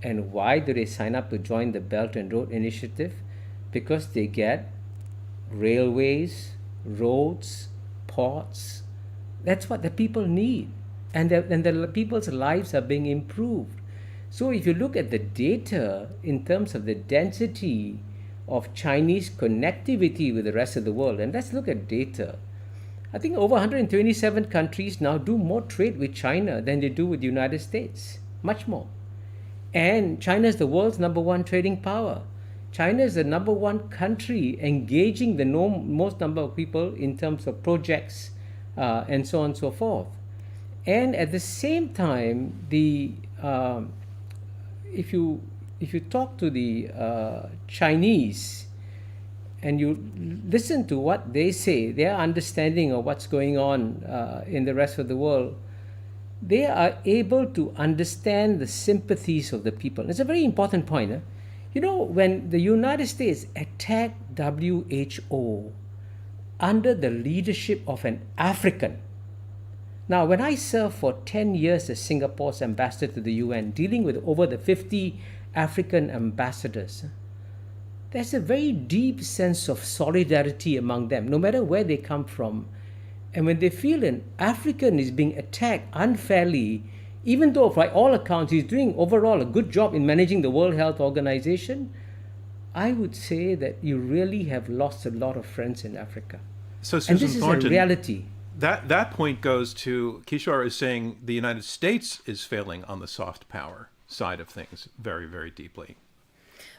And why do they sign up to join the Belt and Road Initiative? Because they get railways, roads, ports. That's what the people need. And the people's lives are being improved. So if you look at the data in terms of the density of Chinese connectivity with the rest of the world, and let's look at data. I think over 127 countries now do more trade with China than they do with the United States, much more. And China is the world's #1 trading power. China is the #1 country engaging the most number of people in terms of projects and so on and so forth. And at the same time, if you talk to the Chinese and you listen to what they say, their understanding of what's going on in the rest of the world, they are able to understand the sympathies of the people. It's a very important point. You know, when the United States attacked WHO under the leadership of an African. Now, when I served for 10 years as Singapore's ambassador to the UN, dealing with over the 50 African ambassadors, there's a very deep sense of solidarity among them, no matter where they come from. And when they feel an African is being attacked unfairly, even though by all accounts he's doing overall a good job in managing the World Health Organization, I would say that you really have lost a lot of friends in Africa.
So,
and
Susan
this is
Thornton,
a reality.
That point goes to, Kishore is saying the United States is failing on the soft power side of things very, very deeply.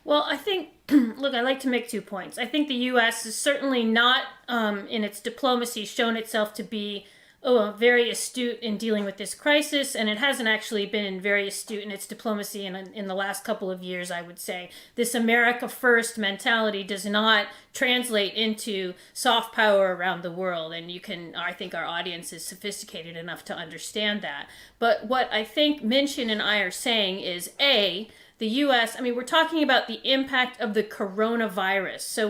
Well, I think, look, I like to make 2 points. I think the U.S. is certainly not, in its diplomacy, shown itself to be very astute in dealing with this crisis, and it hasn't actually been very astute in its diplomacy in the last couple of years, I would say. This America First mentality does not translate into soft power around the world, and I think our audience is sophisticated enough to understand that. But what I think Minxin and I are saying is, the U.S., we're talking about the impact of the coronavirus. So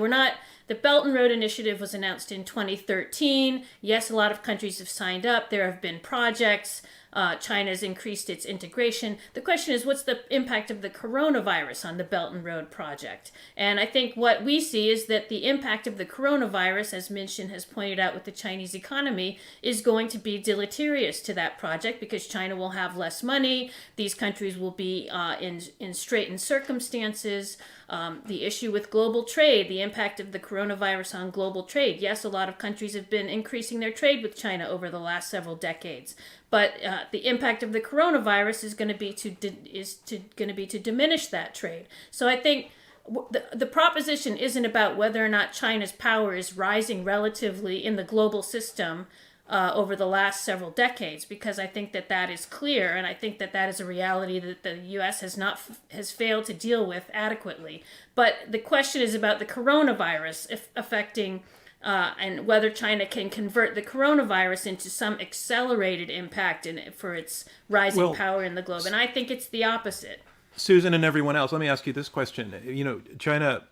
the Belt and Road Initiative was announced in 2013. Yes, a lot of countries have signed up. There have been projects. China's increased its integration. The question is, what's the impact of the coronavirus on the Belt and Road project? And I think what we see is that the impact of the coronavirus, as Minxin has pointed out with the Chinese economy, is going to be deleterious to that project because China will have less money. These countries will be in straitened circumstances. The issue with global trade, the impact of the coronavirus on global trade. Yes, a lot of countries have been increasing their trade with China over the last several decades, but the impact of the coronavirus is going to be to diminish that trade. So I think the proposition isn't about whether or not China's power is rising relatively in the global system over the last several decades, because I think that is clear, and I think that is a reality that the U.S. has failed to deal with adequately. But the question is about the coronavirus affecting and whether China can convert the coronavirus into some accelerated impact for its rising power in the globe, and I think it's the opposite.
Susan and everyone else, let me ask you this question. China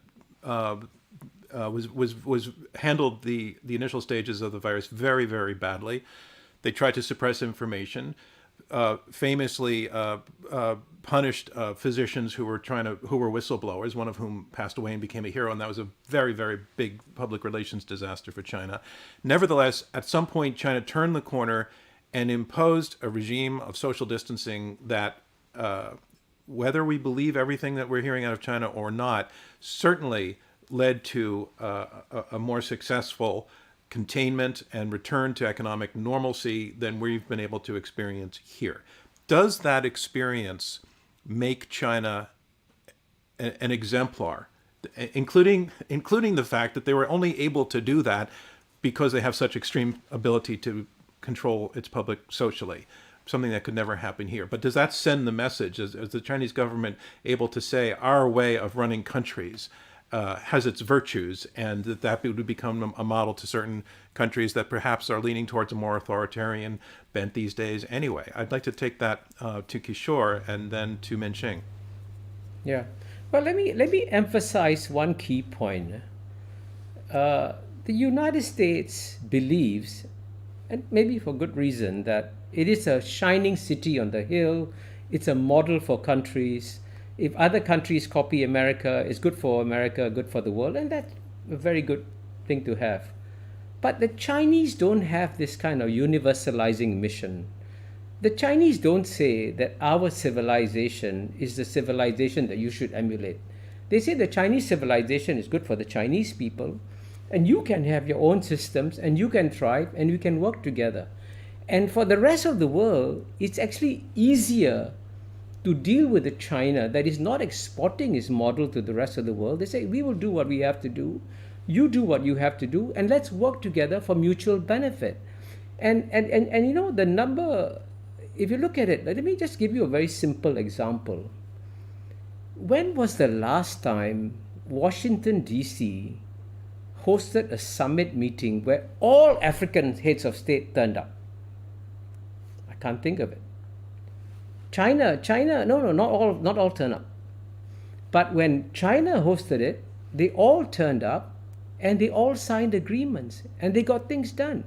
was handled the initial stages of the virus very, very badly. They tried to suppress information, famously punished physicians who were whistleblowers, one of whom passed away and became a hero, and that was a very, very big public relations disaster for China. Nevertheless, at some point, China turned the corner and imposed a regime of social distancing that, whether we believe everything that we're hearing out of China or not, certainly led to a more successful containment and return to economic normalcy than we've been able to experience here. Does that experience make China an exemplar, including the fact that they were only able to do that because they have such extreme ability to control its public socially, something that could never happen here? But does that send the message, is the Chinese government able to say our way of running countries has its virtues, and that would become a model to certain countries that perhaps are leaning towards a more authoritarian bent these days anyway? I'd like to take that to Kishore and then to Minxin.
Yeah. Well, let me emphasize one key point. The United States believes, and maybe for good reason, that it is a shining city on the hill. It's a model for countries. If other countries copy America, it's good for America, good for the world, and that's a very good thing to have. But the Chinese don't have this kind of universalizing mission. The Chinese don't say that our civilization is the civilization that you should emulate. They say the Chinese civilization is good for the Chinese people, and you can have your own systems, and you can thrive, and we can work together. And for the rest of the world, it's actually easier to deal with a China that is not exporting its model to the rest of the world. They say, we will do what we have to do, you do what you have to do, and let's work together for mutual benefit. And the number, if you look at it, let me just give you a very simple example. When was the last time Washington, D.C. hosted a summit meeting where all African heads of state turned up? I can't think of it. China, no, not all turn up. But when China hosted it, they all turned up and they all signed agreements and they got things done.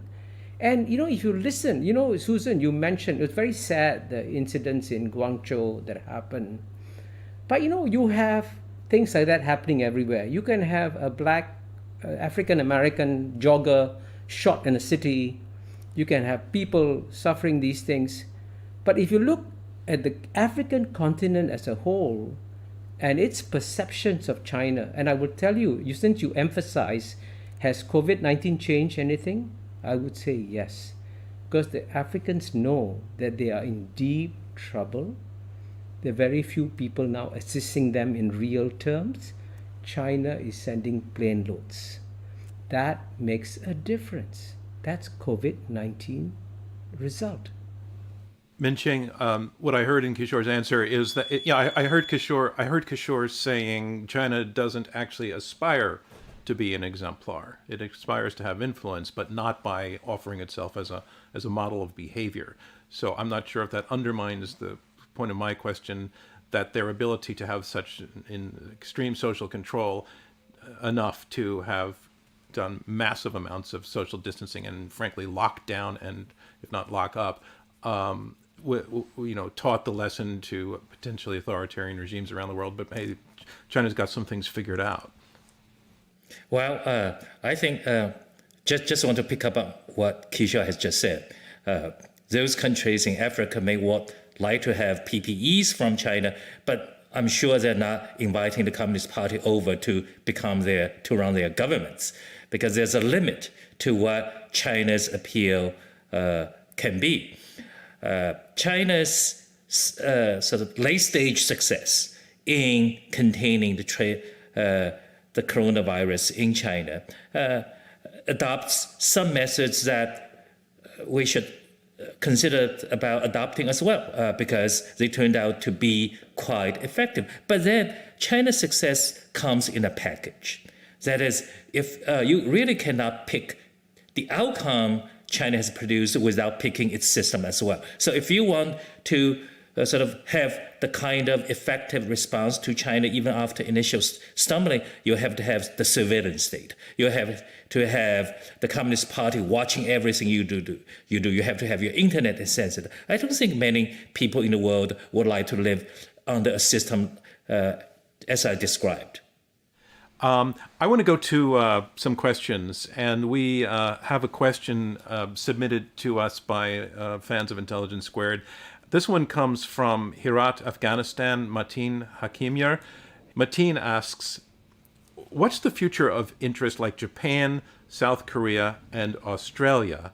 And, if you listen, Susan, you mentioned, it was very sad, the incidents in Guangzhou that happened. But, you have things like that happening everywhere. You can have a black African-American jogger shot in a city. You can have people suffering these things. But if you look at the African continent as a whole and its perceptions of China, and I would tell you, since you emphasize, has COVID-19 changed anything? I would say yes, because the Africans know that they are in deep trouble. There are very few people now assisting them in real terms. China is sending plane loads. That makes a difference. That's COVID-19 result.
Minxin, what I heard in Kishore's answer is that I heard Kishore saying China doesn't actually aspire to be an exemplar. It aspires to have influence, but not by offering itself as a model of behavior. So I'm not sure if that undermines the point of my question, that their ability to have such extreme social control enough to have done massive amounts of social distancing and frankly lock down and if not lock up, taught the lesson to potentially authoritarian regimes around the world. But hey, China's got some things figured out.
Well, I think just want to pick up on what Kishore has just said. Those countries in Africa may like to have PPEs from China, but I'm sure they're not inviting the Communist Party over to run their governments, because there's a limit to what China's appeal can be. China's sort of late-stage success in containing the the coronavirus in China, adopts some methods that we should consider about adopting as well, because they turned out to be quite effective. But then China's success comes in a package. That is, if you really cannot pick the outcome China has produced without picking its system as well. So if you want to sort of have the kind of effective response to China even after initial stumbling, you have to have the surveillance state. You have to have the Communist Party watching everything you do. You have to have your internet censored. I don't think many people in the world would like to live under a system as I described.
I want to go to some questions, and we have a question submitted to us by fans of Intelligence Squared. This one comes from Herat, Afghanistan, Mateen Hakimyar. Mateen asks, what's the future of interests like Japan, South Korea, and Australia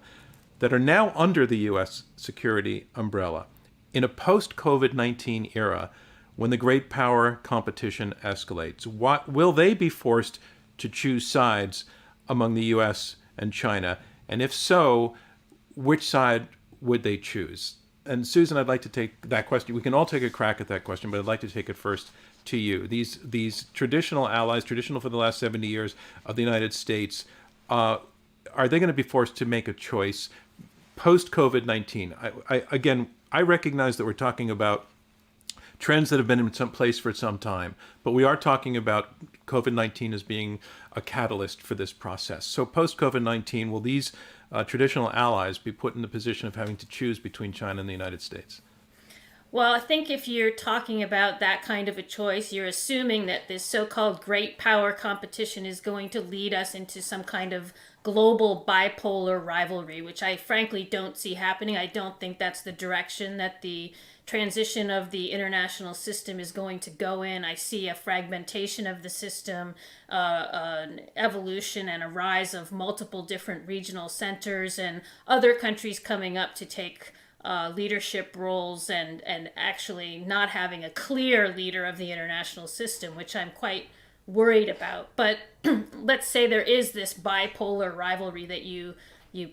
that are now under the U.S. security umbrella in a post-COVID-19 era when the great power competition escalates? Will they be forced to choose sides among the U.S. and China? And if so, which side would they choose? And Susan, I'd like to take that question. We can all take a crack at that question, but I'd like to take it first to you. These traditional allies, traditional for the last 70 years of the United States, are they going to be forced to make a choice post-COVID-19? Again, I recognize that we're talking about trends that have been in some place for some time, but we are talking about COVID-19 as being a catalyst for this process. So post-COVID-19, will these traditional allies be put in the position of having to choose between China and the United States?
Well, I think if you're talking about that kind of a choice, you're assuming that this so-called great power competition is going to lead us into some kind of global bipolar rivalry, which I frankly don't see happening. I don't think that's the direction that the transition of the international system is going to go in. I see a fragmentation of the system, an evolution and a rise of multiple different regional centers and other countries coming up to take leadership roles and actually not having a clear leader of the international system, which I'm quite worried about. But let's say there is this bipolar rivalry that you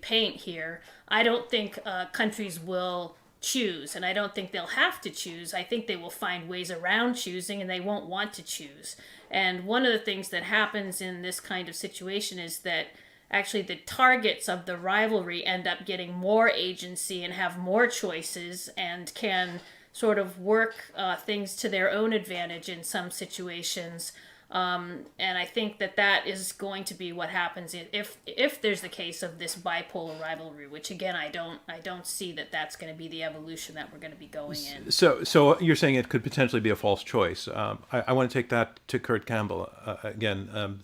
paint here. I don't think countries will choose, and I don't think they'll have to choose. I think they will find ways around choosing, and they won't want to choose. And one of the things that happens in this kind of situation is that actually the targets of the rivalry end up getting more agency and have more choices and can sort of work things to their own advantage in some situations. And I think that is going to be what happens if there's the case of this bipolar rivalry, which again I don't see that that's going to be the evolution that we're going to be going in.
So you're saying it could potentially be a false choice. I want to take that to Kurt Campbell again.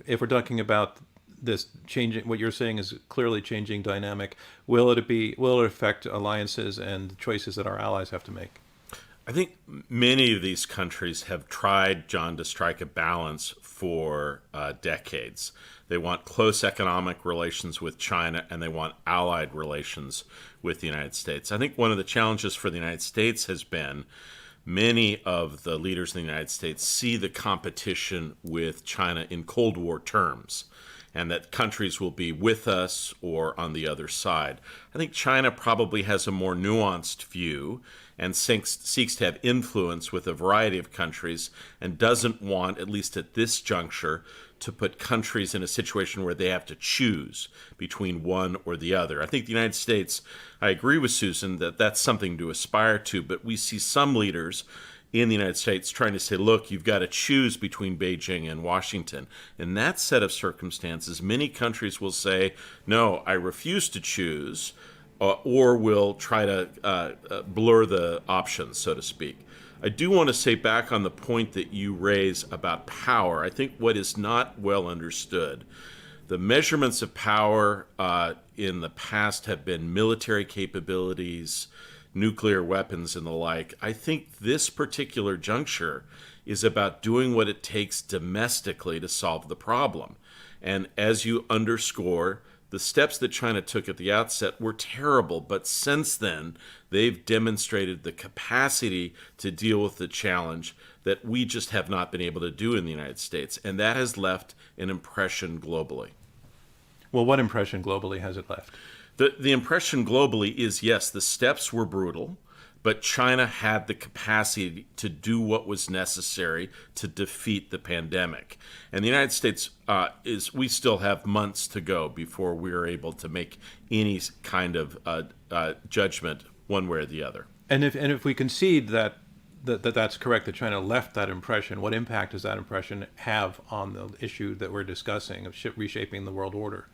If we're talking about this changing, what you're saying is clearly changing dynamic. Will it affect alliances and choices that our allies have to make?
I think many of these countries have tried, John, to strike a balance for decades. They want close economic relations with China, and they want allied relations with the United States. I think one of the challenges for the United States has been many of the leaders in the United States see the competition with China in Cold War terms, and that countries will be with us or on the other side. I think China probably has a more nuanced view and seeks to have influence with a variety of countries and doesn't want, at least at this juncture, to put countries in a situation where they have to choose between one or the other. I think the United States, I agree with Susan that that's something to aspire to, but we see some leaders in the United States trying to say, look, you've got to choose between Beijing and Washington. In that set of circumstances, many countries will say, no, I refuse to choose, or will try to blur the options, so to speak. I do want to say back on the point that you raise about power. I think what is not well understood, the measurements of power in the past have been military capabilities, nuclear weapons, and the like. I think this particular juncture is about doing what it takes domestically to solve the problem. And as you underscore, the steps that China took at the outset were terrible, but since then, they've demonstrated the capacity to deal with the challenge that we just have not been able to do in the United States. And that has left an impression globally.
Well, what impression globally has it left?
The impression globally is, yes, the steps were brutal, but China had the capacity to do what was necessary to defeat the pandemic. And the United States we still have months to go before we're able to make any kind of judgment one way or the other.
And if we concede that's correct, that China left that impression, what impact does that impression have on the issue that we're discussing of reshaping the world order?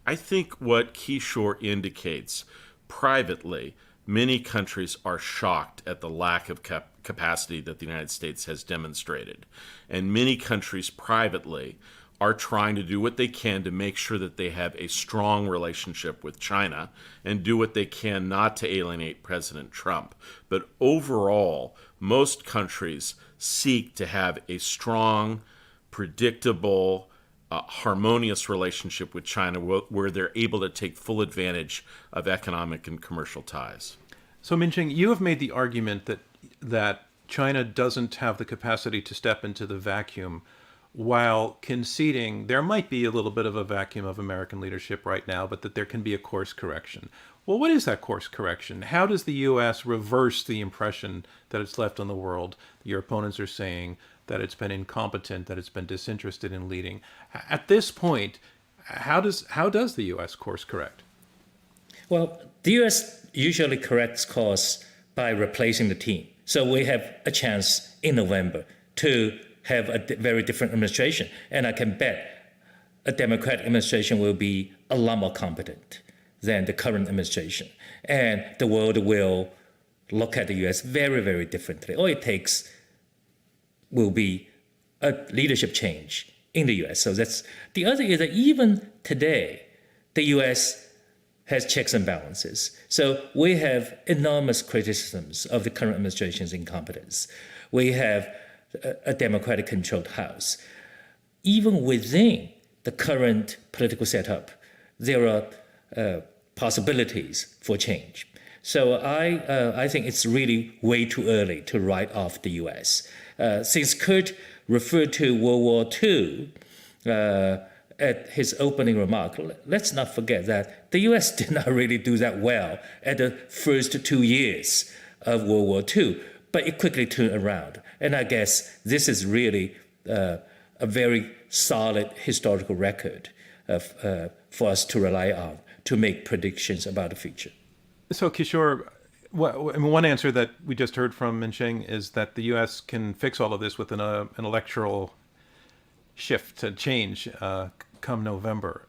I think what Kishore indicates, privately, many countries are shocked at the lack of capacity that the United States has demonstrated. And many countries privately are trying to do what they can to make sure that they have a strong relationship with China and do what they can not to alienate President Trump. But overall, most countries seek to have a strong, predictable, harmonious relationship with China where they're able to take full advantage of economic and commercial ties.
So, Minxin, you have made the argument that China doesn't have the capacity to step into the vacuum, while conceding there might be a little bit of a vacuum of American leadership right now, but that there can be a course correction. Well, what is that course correction? How does the U.S. reverse the impression that it's left on the world? Your opponents are saying that it's been incompetent, that it's been disinterested in leading. At this point, how does the U.S. course correct?
Well, the U.S. usually corrects course by replacing the team. So we have a chance in November to have a very different administration. And I can bet a Democratic administration will be a lot more competent than the current administration. And the world will look at the U.S. very, very differently. All it takes will be a leadership change in the U.S. So that's the other is that even today, the U.S. has checks and balances. So we have enormous criticisms of the current administration's incompetence. We have a Democratic-controlled House. Even within the current political setup, there are possibilities for change. So I think it's really way too early to write off the U.S. Since Kurt referred to World War II at his opening remark, let's not forget that the U.S. did not really do that well at the first 2 years of World War II, but it quickly turned around. And I guess this is really a very solid historical record for us to rely on to make predictions about the future.
So, Kishore, one answer that we just heard from Minxin is that the U.S. can fix all of this with an electoral shift, a change, come November.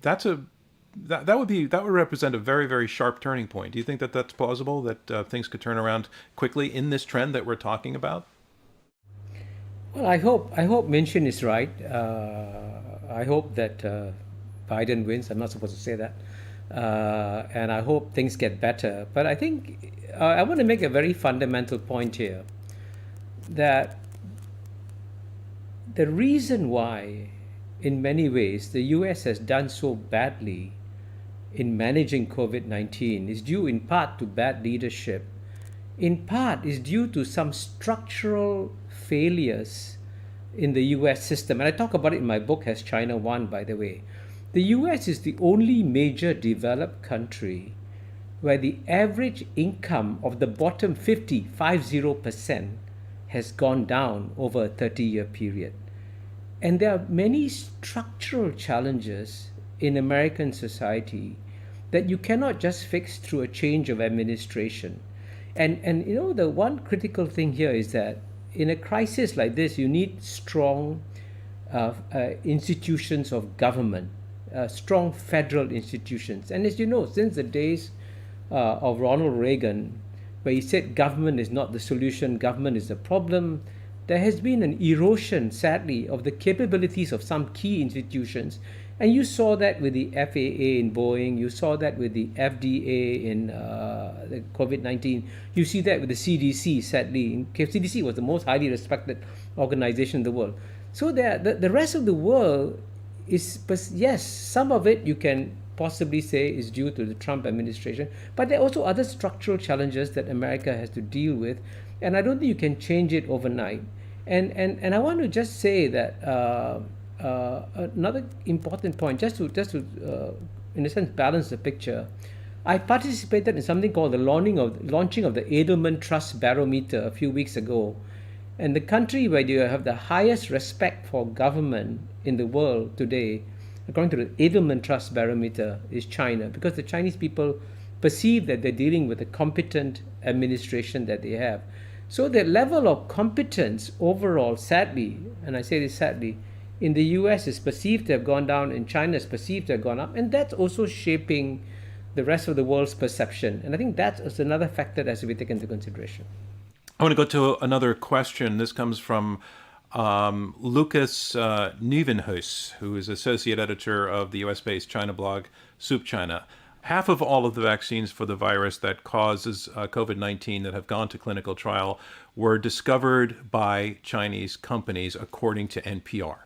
That would represent a very, very sharp turning point. Do you think that that's plausible, that things could turn around quickly in this trend that we're talking about?
Well, I hope Minxin is right. I hope that Biden wins. I'm not supposed to say that. And I hope things get better. But I think I want to make a very fundamental point here, that the reason why, in many ways, the US has done so badly in managing COVID-19 is due in part to bad leadership. In part is due to some structural failures in the US system. And I talk about it in my book, Has China Won, by the way. The US is the only major developed country where the average income of the bottom 50% has gone down over a 30-year period. And there are many structural challenges in American society that you cannot just fix through a change of administration. And you know, the one critical thing here is that in a crisis like this, you need strong institutions of government, strong federal institutions. And as you know, since the days of Ronald Reagan, where he said government is not the solution, government is the problem, there has been an erosion, sadly, of the capabilities of some key institutions. And you saw that with the FAA in Boeing, you saw that with the FDA in the COVID-19, you see that with the CDC, sadly. CDC was the most highly respected organization in the world. So the rest of the world yes, some of it you can possibly say is due to the Trump administration, but there are also other structural challenges that America has to deal with, and I don't think you can change it overnight. And I want to just say that another important point, just to in a sense balance the picture. I participated in something called the launching of the Edelman Trust Barometer a few weeks ago. And the country where you have the highest respect for government in the world today, according to the Edelman Trust Barometer, is China, because the Chinese people perceive that they're dealing with a competent administration that they have. So the level of competence overall, sadly, and I say this sadly, in the US is perceived to have gone down, in China is perceived to have gone up, and that's also shaping the rest of the world's perception. And I think that's another factor that has to be taken into consideration.
I want to go to another question. This comes from Lucas Nieuwenhuis, who is associate editor of the US-based China blog Soup China. Half of all of the vaccines for the virus that causes COVID-19 that have gone to clinical trial were discovered by Chinese companies, according to NPR.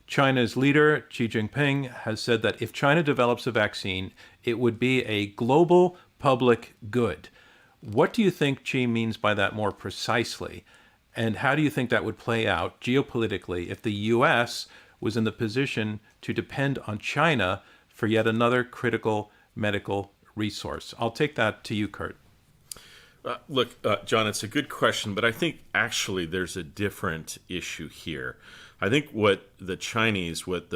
China's leader, Xi Jinping, has said that if China develops a vaccine, it would be a global public good. What do you think Xi means by that more precisely? And how do you think that would play out geopolitically if the U.S. was in the position to depend on China for yet another critical medical resource? I'll take that to you, Kurt.
Look, John, it's a good question, but I think actually there's a different issue here. I think what the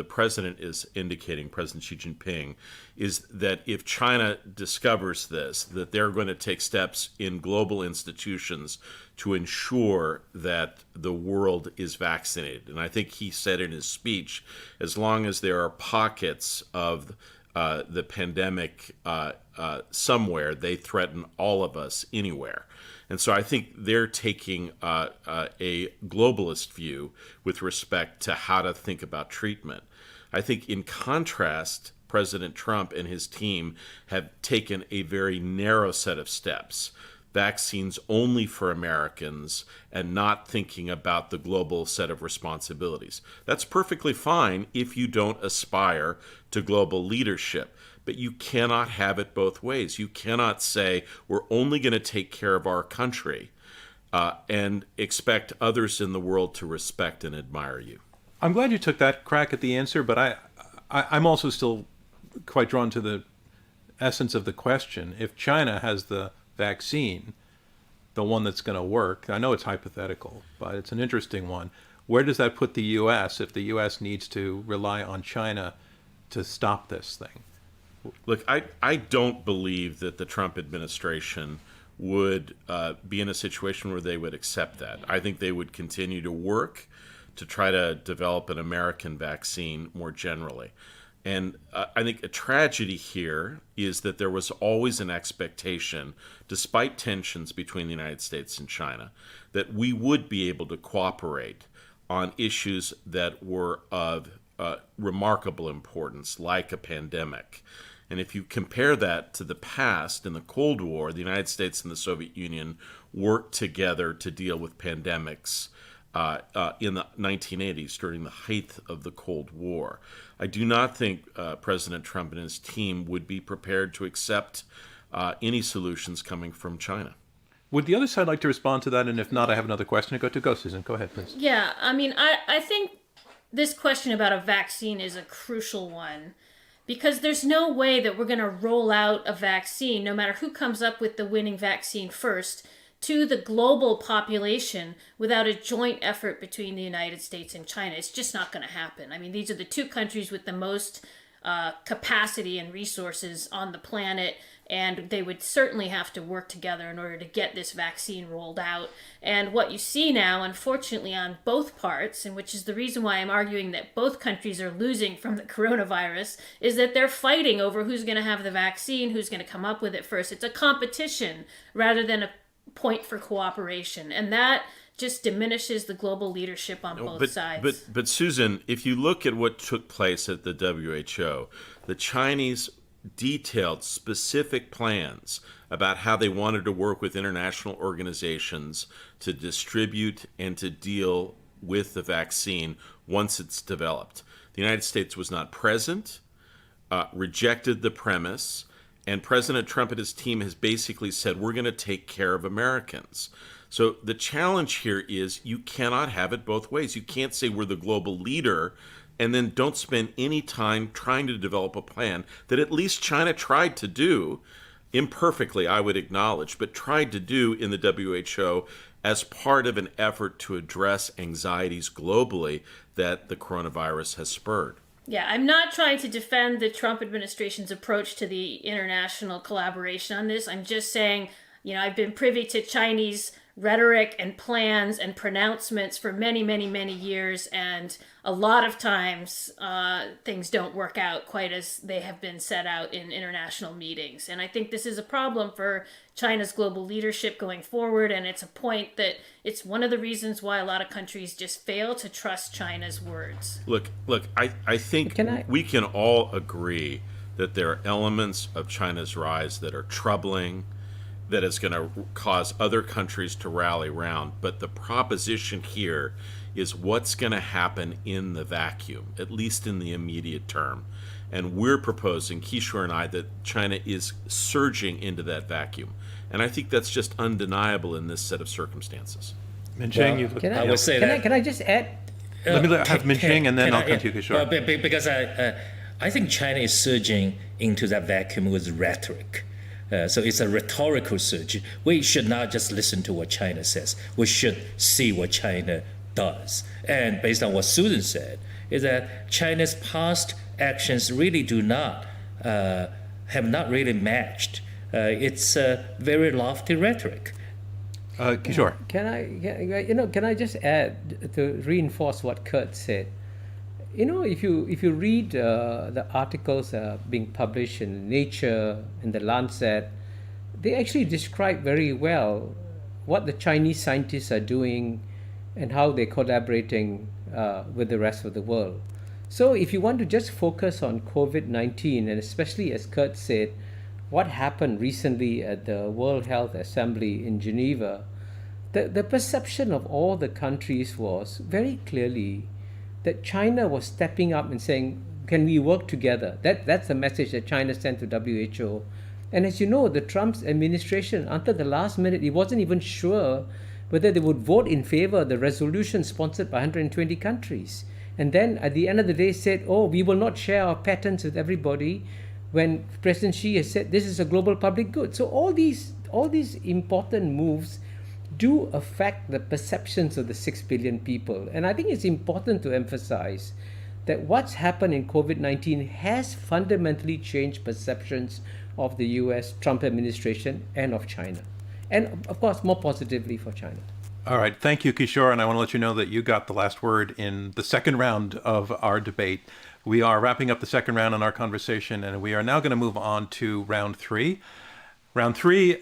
president is indicating, President Xi Jinping, is that if China discovers this, that they're going to take steps in global institutions to ensure that the world is vaccinated. And I think he said in his speech, as long as there are pockets of the pandemic somewhere, they threaten all of us anywhere. And so I think they're taking a globalist view with respect to how to think about treatment. I think in contrast, President Trump and his team have taken a very narrow set of steps. Vaccines only for Americans and not thinking about the global set of responsibilities. That's perfectly fine if you don't aspire to global leadership. But you cannot have it both ways. You cannot say we're only going to take care of our country and expect others in the world to respect and admire you.
I'm glad you took that crack at the answer, but I'm also still quite drawn to the essence of the question. If China has the vaccine, the one that's going to work, I know it's hypothetical, but it's an interesting one. Where does that put the U.S. if the U.S. needs to rely on China to stop this thing?
Look, I don't believe that the Trump administration would be in a situation where they would accept that. I think they would continue to work to try to develop an American vaccine more generally. And I think a tragedy here is that there was always an expectation, despite tensions between the United States and China, that we would be able to cooperate on issues that were of remarkable importance, like a pandemic. And if you compare that to the past, in the Cold War, the United States and the Soviet Union worked together to deal with pandemics in the 1980s during the height of the Cold War. I do not think President Trump and his team would be prepared to accept any solutions coming from China.
Would the other side like to respond to that? And if not, I have another question to go, Susan. Go ahead, please.
Yeah, I mean, I think this question about a vaccine is a crucial one. Because there's no way that we're going to roll out a vaccine, no matter who comes up with the winning vaccine first, to the global population without a joint effort between the United States and China. It's just not going to happen. I mean, these are the two countries with the most capacity and resources on the planet, and they would certainly have to work together in order to get this vaccine rolled out. And what you see now, unfortunately, on both parts, and which is the reason why I'm arguing that both countries are losing from the coronavirus, is that they're fighting over who's going to have the vaccine, who's going to come up with it first. It's a competition rather than a point for cooperation. And that just diminishes the global leadership on both sides.
But Susan, if you look at what took place at the WHO, the Chinese detailed specific plans about how they wanted to work with international organizations to distribute and to deal with the vaccine once it's developed. The United States was not present, rejected the premise, and President Trump and his team has basically said, we're going to take care of Americans. So the challenge here is you cannot have it both ways. You can't say we're the global leader and then don't spend any time trying to develop a plan that at least China tried to do, imperfectly, I would acknowledge, but tried to do in the WHO as part of an effort to address anxieties globally that the coronavirus has spurred.
Yeah, I'm not trying to defend the Trump administration's approach to the international collaboration on this. I'm just saying, I've been privy to Chinese rhetoric and plans and pronouncements for many, many, many years, and a lot of times things don't work out quite as they have been set out in international meetings. And I think this is a problem for China's global leadership going forward, and it's a point that it's one of the reasons why a lot of countries just fail to trust China's words.
Look, I think we can all agree that there are elements of China's rise that are troubling, that is going to cause other countries to rally around. But the proposition here is what's going to happen in the vacuum, at least in the immediate term. And we're proposing, Kishore and I, that China is surging into that vacuum. And I think that's just undeniable in this set of circumstances.
Minxin,
can I just add?
Let me have Minxin and then I'll come to you, Kishore.
Because I think China is surging into that vacuum with rhetoric. So it's a rhetorical surge. We should not just listen to what China says. We should see what China does. And based on what Susan said, is that China's past actions really have not really matched. It's very lofty rhetoric.
Kishore.
Can I just add to reinforce what Kurt said? If you read the articles being published in Nature, in the Lancet, they actually describe very well what the Chinese scientists are doing and how they're collaborating with the rest of the world. So if you want to just focus on COVID-19, and especially as Kurt said, what happened recently at the World Health Assembly in Geneva, the perception of all the countries was very clearly that China was stepping up and saying, can we work together? That's the message that China sent to WHO. And as you know, the Trump administration, until the last minute, it wasn't even sure whether they would vote in favor of the resolution sponsored by 120 countries. And then at the end of the day said, we will not share our patents with everybody, when President Xi has said this is a global public good. So all these important moves do affect the perceptions of the 6 billion people. And I think it's important to emphasize that what's happened in COVID-19 has fundamentally changed perceptions of the US Trump administration and of China. And of course, more positively for China.
All right. Thank you, Kishore. And I want to let you know that you got the last word in the second round of our debate. We are wrapping up the second round in our conversation, and we are now going to move on to round three. Round three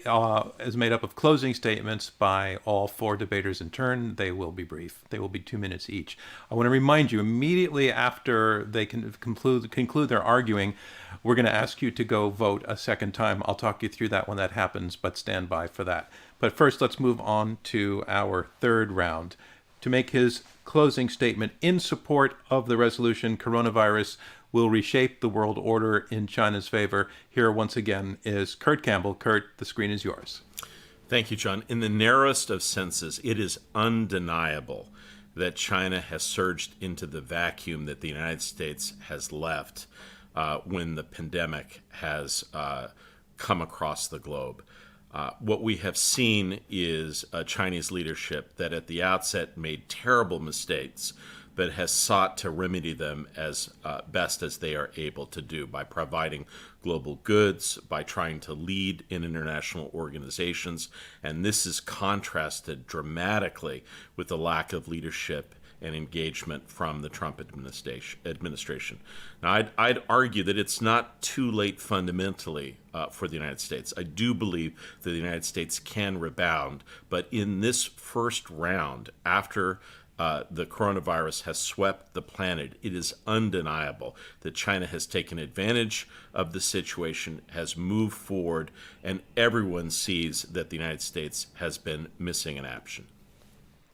is made up of closing statements by all four debaters in turn. They will be brief. They will be 2 minutes each. I want to remind you, immediately after they can conclude their arguing, we're going to ask you to go vote a second time. I'll talk you through that when that happens, but stand by for that. But first, let's move on to our third round. To make his closing statement in support of the resolution, coronavirus will reshape the world order in China's favor. Here once again is Kurt Campbell. Kurt, the screen is yours.
Thank you, John. In the narrowest of senses, it is undeniable that China has surged into the vacuum that the United States has left when the pandemic has come across the globe. What we have seen is a Chinese leadership that at the outset made terrible mistakes, but has sought to remedy them as best as they are able to do by providing global goods, by trying to lead in international organizations. And this is contrasted dramatically with the lack of leadership and engagement from the Trump administration. Now, I'd argue that it's not too late fundamentally for the United States. I do believe that the United States can rebound, but in this first round, after the coronavirus has swept the planet, it is undeniable that China has taken advantage of the situation, has moved forward, and everyone sees that the United States has been missing in action.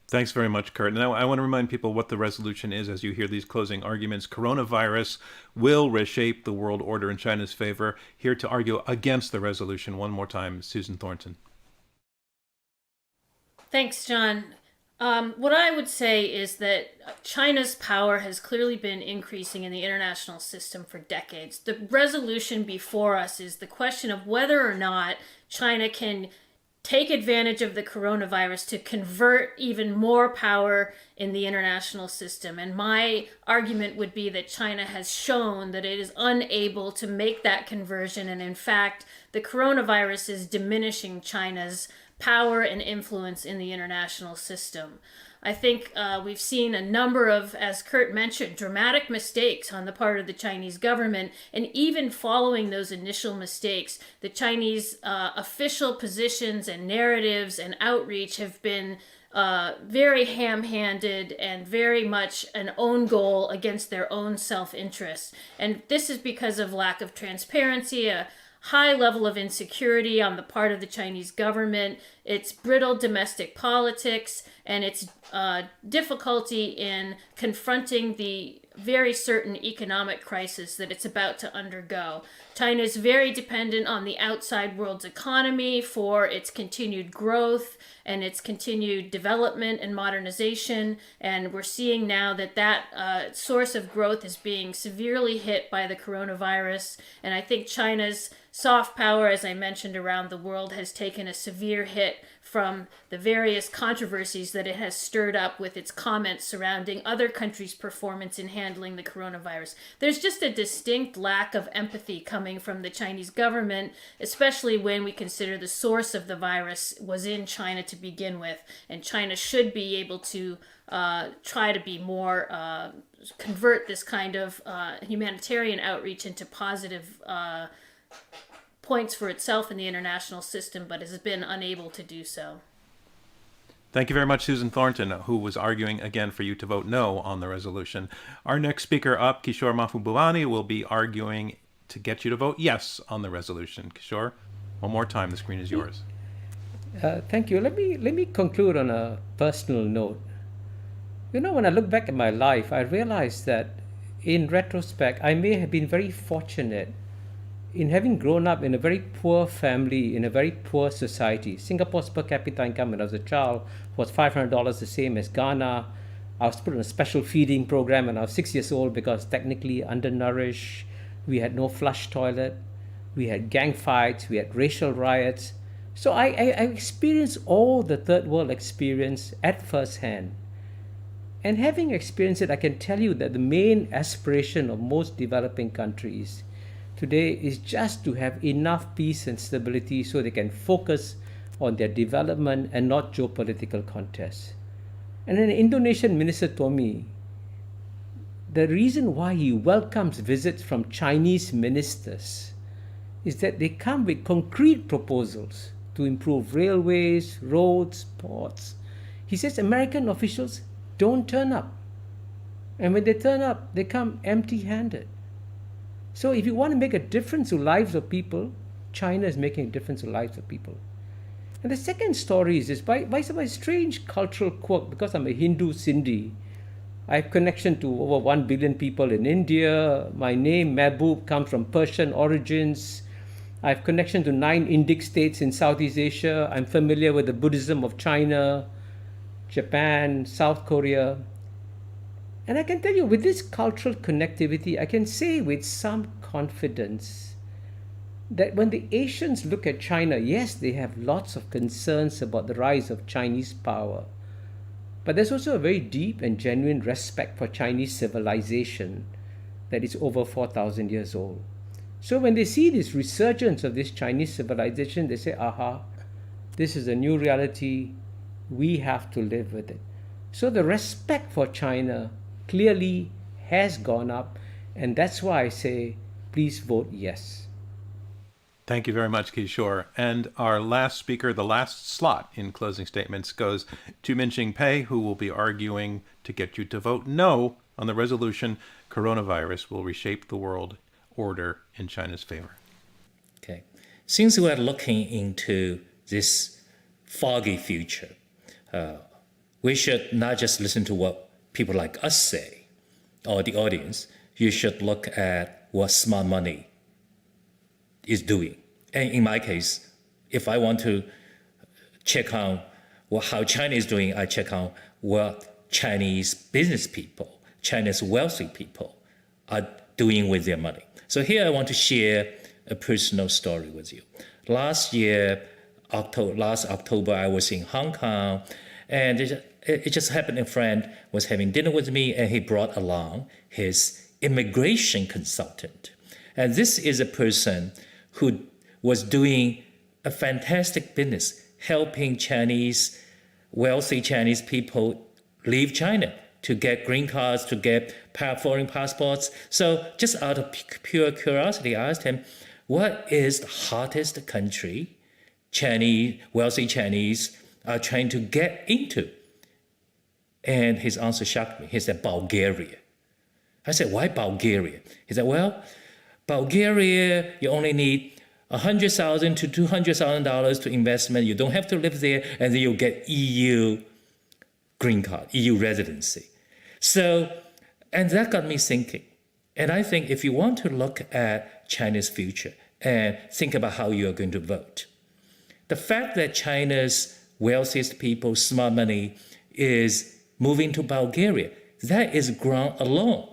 Thanks very much, Kurt. Now, I want to remind people what the resolution is as you hear these closing arguments. Coronavirus will reshape the world order in China's favor. Here to argue against the resolution one more time, Susan Thornton.
Thanks, John. What I would say is that China's power has clearly been increasing in the international system for decades. The resolution before us is the question of whether or not China can take advantage of the coronavirus to convert even more power in the international system. And my argument would be that China has shown that it is unable to make that conversion. And in fact, the coronavirus is diminishing China's power and influence in the international system. I think we've seen a number of, as Kurt mentioned, dramatic mistakes on the part of the Chinese government. And even following those initial mistakes, the Chinese official positions and narratives and outreach have been very ham-handed and very much an own goal against their own self-interest. And this is because of lack of transparency, a high level of insecurity on the part of the Chinese government, its brittle domestic politics, and its difficulty in confronting the very certain economic crisis that it's about to undergo. China is very dependent on the outside world's economy for its continued growth and its continued development and modernization. And we're seeing now that that source of growth is being severely hit by the coronavirus. And I think China's soft power, as I mentioned, around the world has taken a severe hit from the various controversies that it has stirred up with its comments surrounding other countries' performance in handling the coronavirus. There's just a distinct lack of empathy coming from the Chinese government, especially when we consider the source of the virus was in China to begin with, and China should be able to try to be more, convert this kind of humanitarian outreach into positive points for itself in the international system, but has been unable to do so.
Thank you very much, Susan Thornton, who was arguing again for you to vote no on the resolution. Our next speaker up, Kishore Mahbubani, will be arguing to get you to vote yes on the resolution. Kishore, one more time, the screen is yours.
Thank you. Let me conclude on a personal note. You know, when I look back at my life, I realized that in retrospect, I may have been very fortunate in having grown up in a very poor family, in a very poor society. Singapore's per capita income when I was a child was $500, the same as Ghana. I was put on a special feeding program when I was 6 years old because technically undernourished. We had no flush toilet. We had gang fights. We had racial riots. So I experienced all the third world experience at first hand. And having experienced it, I can tell you that the main aspiration of most developing countries today is just to have enough peace and stability so they can focus on their development and not geopolitical contests. And an Indonesian minister told me the reason why he welcomes visits from Chinese ministers is that they come with concrete proposals to improve railways, roads, ports. He says American officials don't turn up. And when they turn up, they come empty-handed. So if you want to make a difference to lives of people, China is making a difference to lives of people. And the second story is this, by some strange cultural quirk, because I'm a Hindu Sindhi, I have connection to over 1 billion people in India. My name, Mahbub, comes from Persian origins. I have connection to 9 Indic states in Southeast Asia. I'm familiar with the Buddhism of China, Japan, South Korea. And I can tell you, with this cultural connectivity, I can say with some confidence that when the Asians look at China, yes, they have lots of concerns about the rise of Chinese power. But there's also a very deep and genuine respect for Chinese civilization that is over 4,000 years old. So when they see this resurgence of this Chinese civilization, they say, aha, this is a new reality. We have to live with it. So the respect for China clearly has gone up, and that's why I say, please vote yes.
Thank you very much, Kishore. And our last speaker, the last slot in closing statements, goes to Minxin Pei, who will be arguing to get you to vote no on the resolution, coronavirus will reshape the world order in China's favor.
Okay. Since we are looking into this foggy future, we should not just listen to what people like us say or the audience. You should look at what smart money is doing. And in my case, if I want to check on how China is doing, I check on what Chinese business people, Chinese wealthy people are doing with their money. So here I want to share a personal story with you. Last October, I was in Hong Kong, and it just happened a friend was having dinner with me, and he brought along his immigration consultant. And this is a person who was doing a fantastic business, helping wealthy Chinese people leave China to get green cards, to get foreign passports. So just out of pure curiosity, I asked him, what is the hottest country wealthy Chinese are trying to get into? And his answer shocked me. He said, Bulgaria. I said, why Bulgaria? He said, well, Bulgaria, you only need $100,000 to $200,000 to investment. You don't have to live there, and then you'll get EU green card, EU residency. So, and that got me thinking. And I think if you want to look at China's future and think about how you are going to vote, the fact that China's wealthiest people, smart money, is moving to Bulgaria, that is ground alone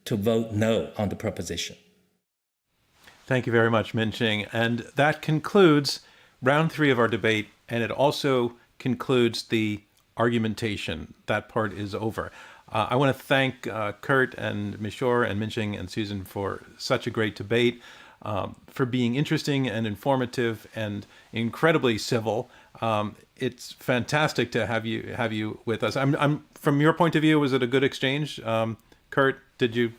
to vote no on the proposition.
Thank you very much, Minxin. And that concludes round 3 of our debate, and it also concludes the argumentation. That part is over. I want to thank Kurt and Kishore and Minxin and Susan for such a great debate, for being interesting and informative and incredibly civil. It's fantastic to have you with us. I'm from your point of view, was it a good exchange? Kurt, did you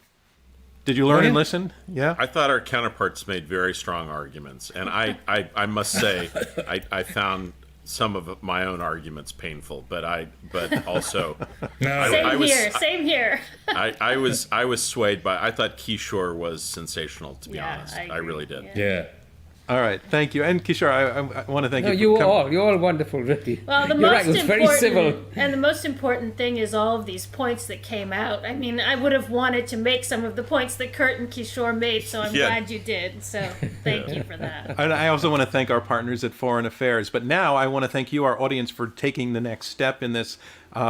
learn and listen? Yeah.
I thought our counterparts made very strong arguments, and I must say I found some of my own arguments painful, but also
Same here.
I was swayed by. I thought Kishore was sensational, to be honest. I really did.
Yeah.
All right, thank you. And Kishore, I want to thank you.
You're all wonderful, really.
Well, the
You're
most
right, it was very civil.
important, and the most important thing is all of these points that came out. I mean, I would have wanted to make some of the points that Kurt and Kishore made, so I'm glad you did. So thank you for that.
And I also want to thank our partners at Foreign Affairs. But now I want to thank you, our audience, for taking the next step in this.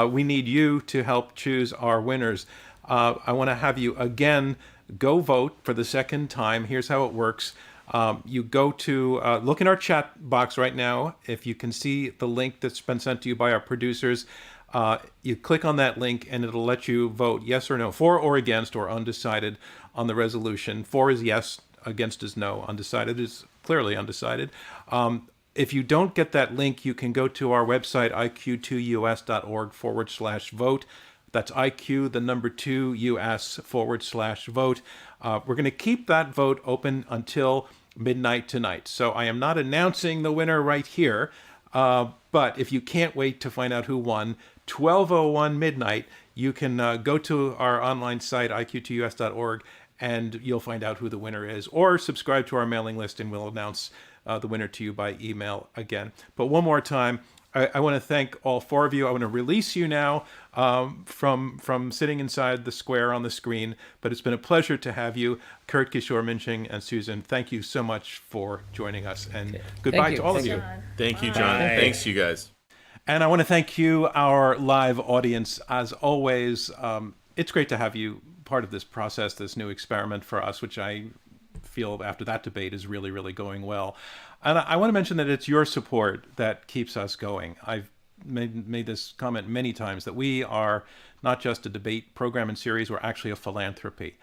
We need you to help choose our winners. I want to have you again go vote for the second time. Here's how it works. You go to look in our chat box right now. If you can see the link that's been sent to you by our producers, you click on that link and it'll let you vote yes or no, for or against or undecided on the resolution. For is yes, against is no, undecided is clearly undecided. If you don't get that link, you can go to our website, iq2us.org/vote. That's IQ, the number 2, US/vote. We're going to keep that vote open until midnight tonight. So I am not announcing the winner right here, but if you can't wait to find out who won, 12:01 midnight, you can go to our online site, iq2us.org, and you'll find out who the winner is, or subscribe to our mailing list and we'll announce the winner to you by email again. But one more time, I want to thank all 4 of you. I want to release you now from sitting inside the square on the screen. But it's been a pleasure to have you, Kurt, Kishore, Minxin, and Susan. Thank you so much for joining us. And goodbye to all of you.
Thank you, John.
Bye.
Thanks, you guys.
And I want to thank you, our live audience. As always, it's great to have you part of this process, this new experiment for us, which I feel after that debate is really, really going well. And I want to mention that it's your support that keeps us going. I've made this comment many times that we are not just a debate program and series, we're actually a philanthropy.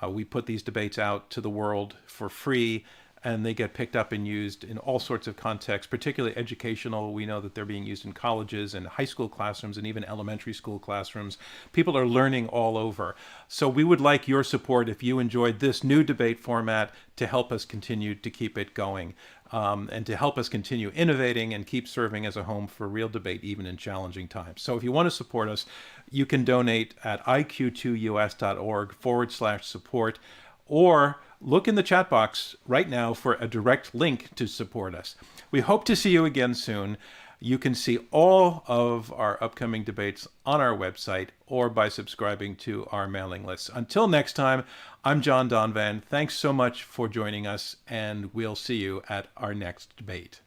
We put these debates out to the world for free, and they get picked up and used in all sorts of contexts, particularly educational. We know that they're being used in colleges and high school classrooms and even elementary school classrooms. People are learning all over. So we would like your support if you enjoyed this new debate format to help us continue to keep it going. And to help us continue innovating and keep serving as a home for real debate, even in challenging times. So if you want to support us, you can donate at iq2us.org/support, or look in the chat box right now for a direct link to support us. We hope to see you again soon. You can see all of our upcoming debates on our website or by subscribing to our mailing list. Until next time, I'm John Donvan. Thanks so much for joining us, and we'll see you at our next debate.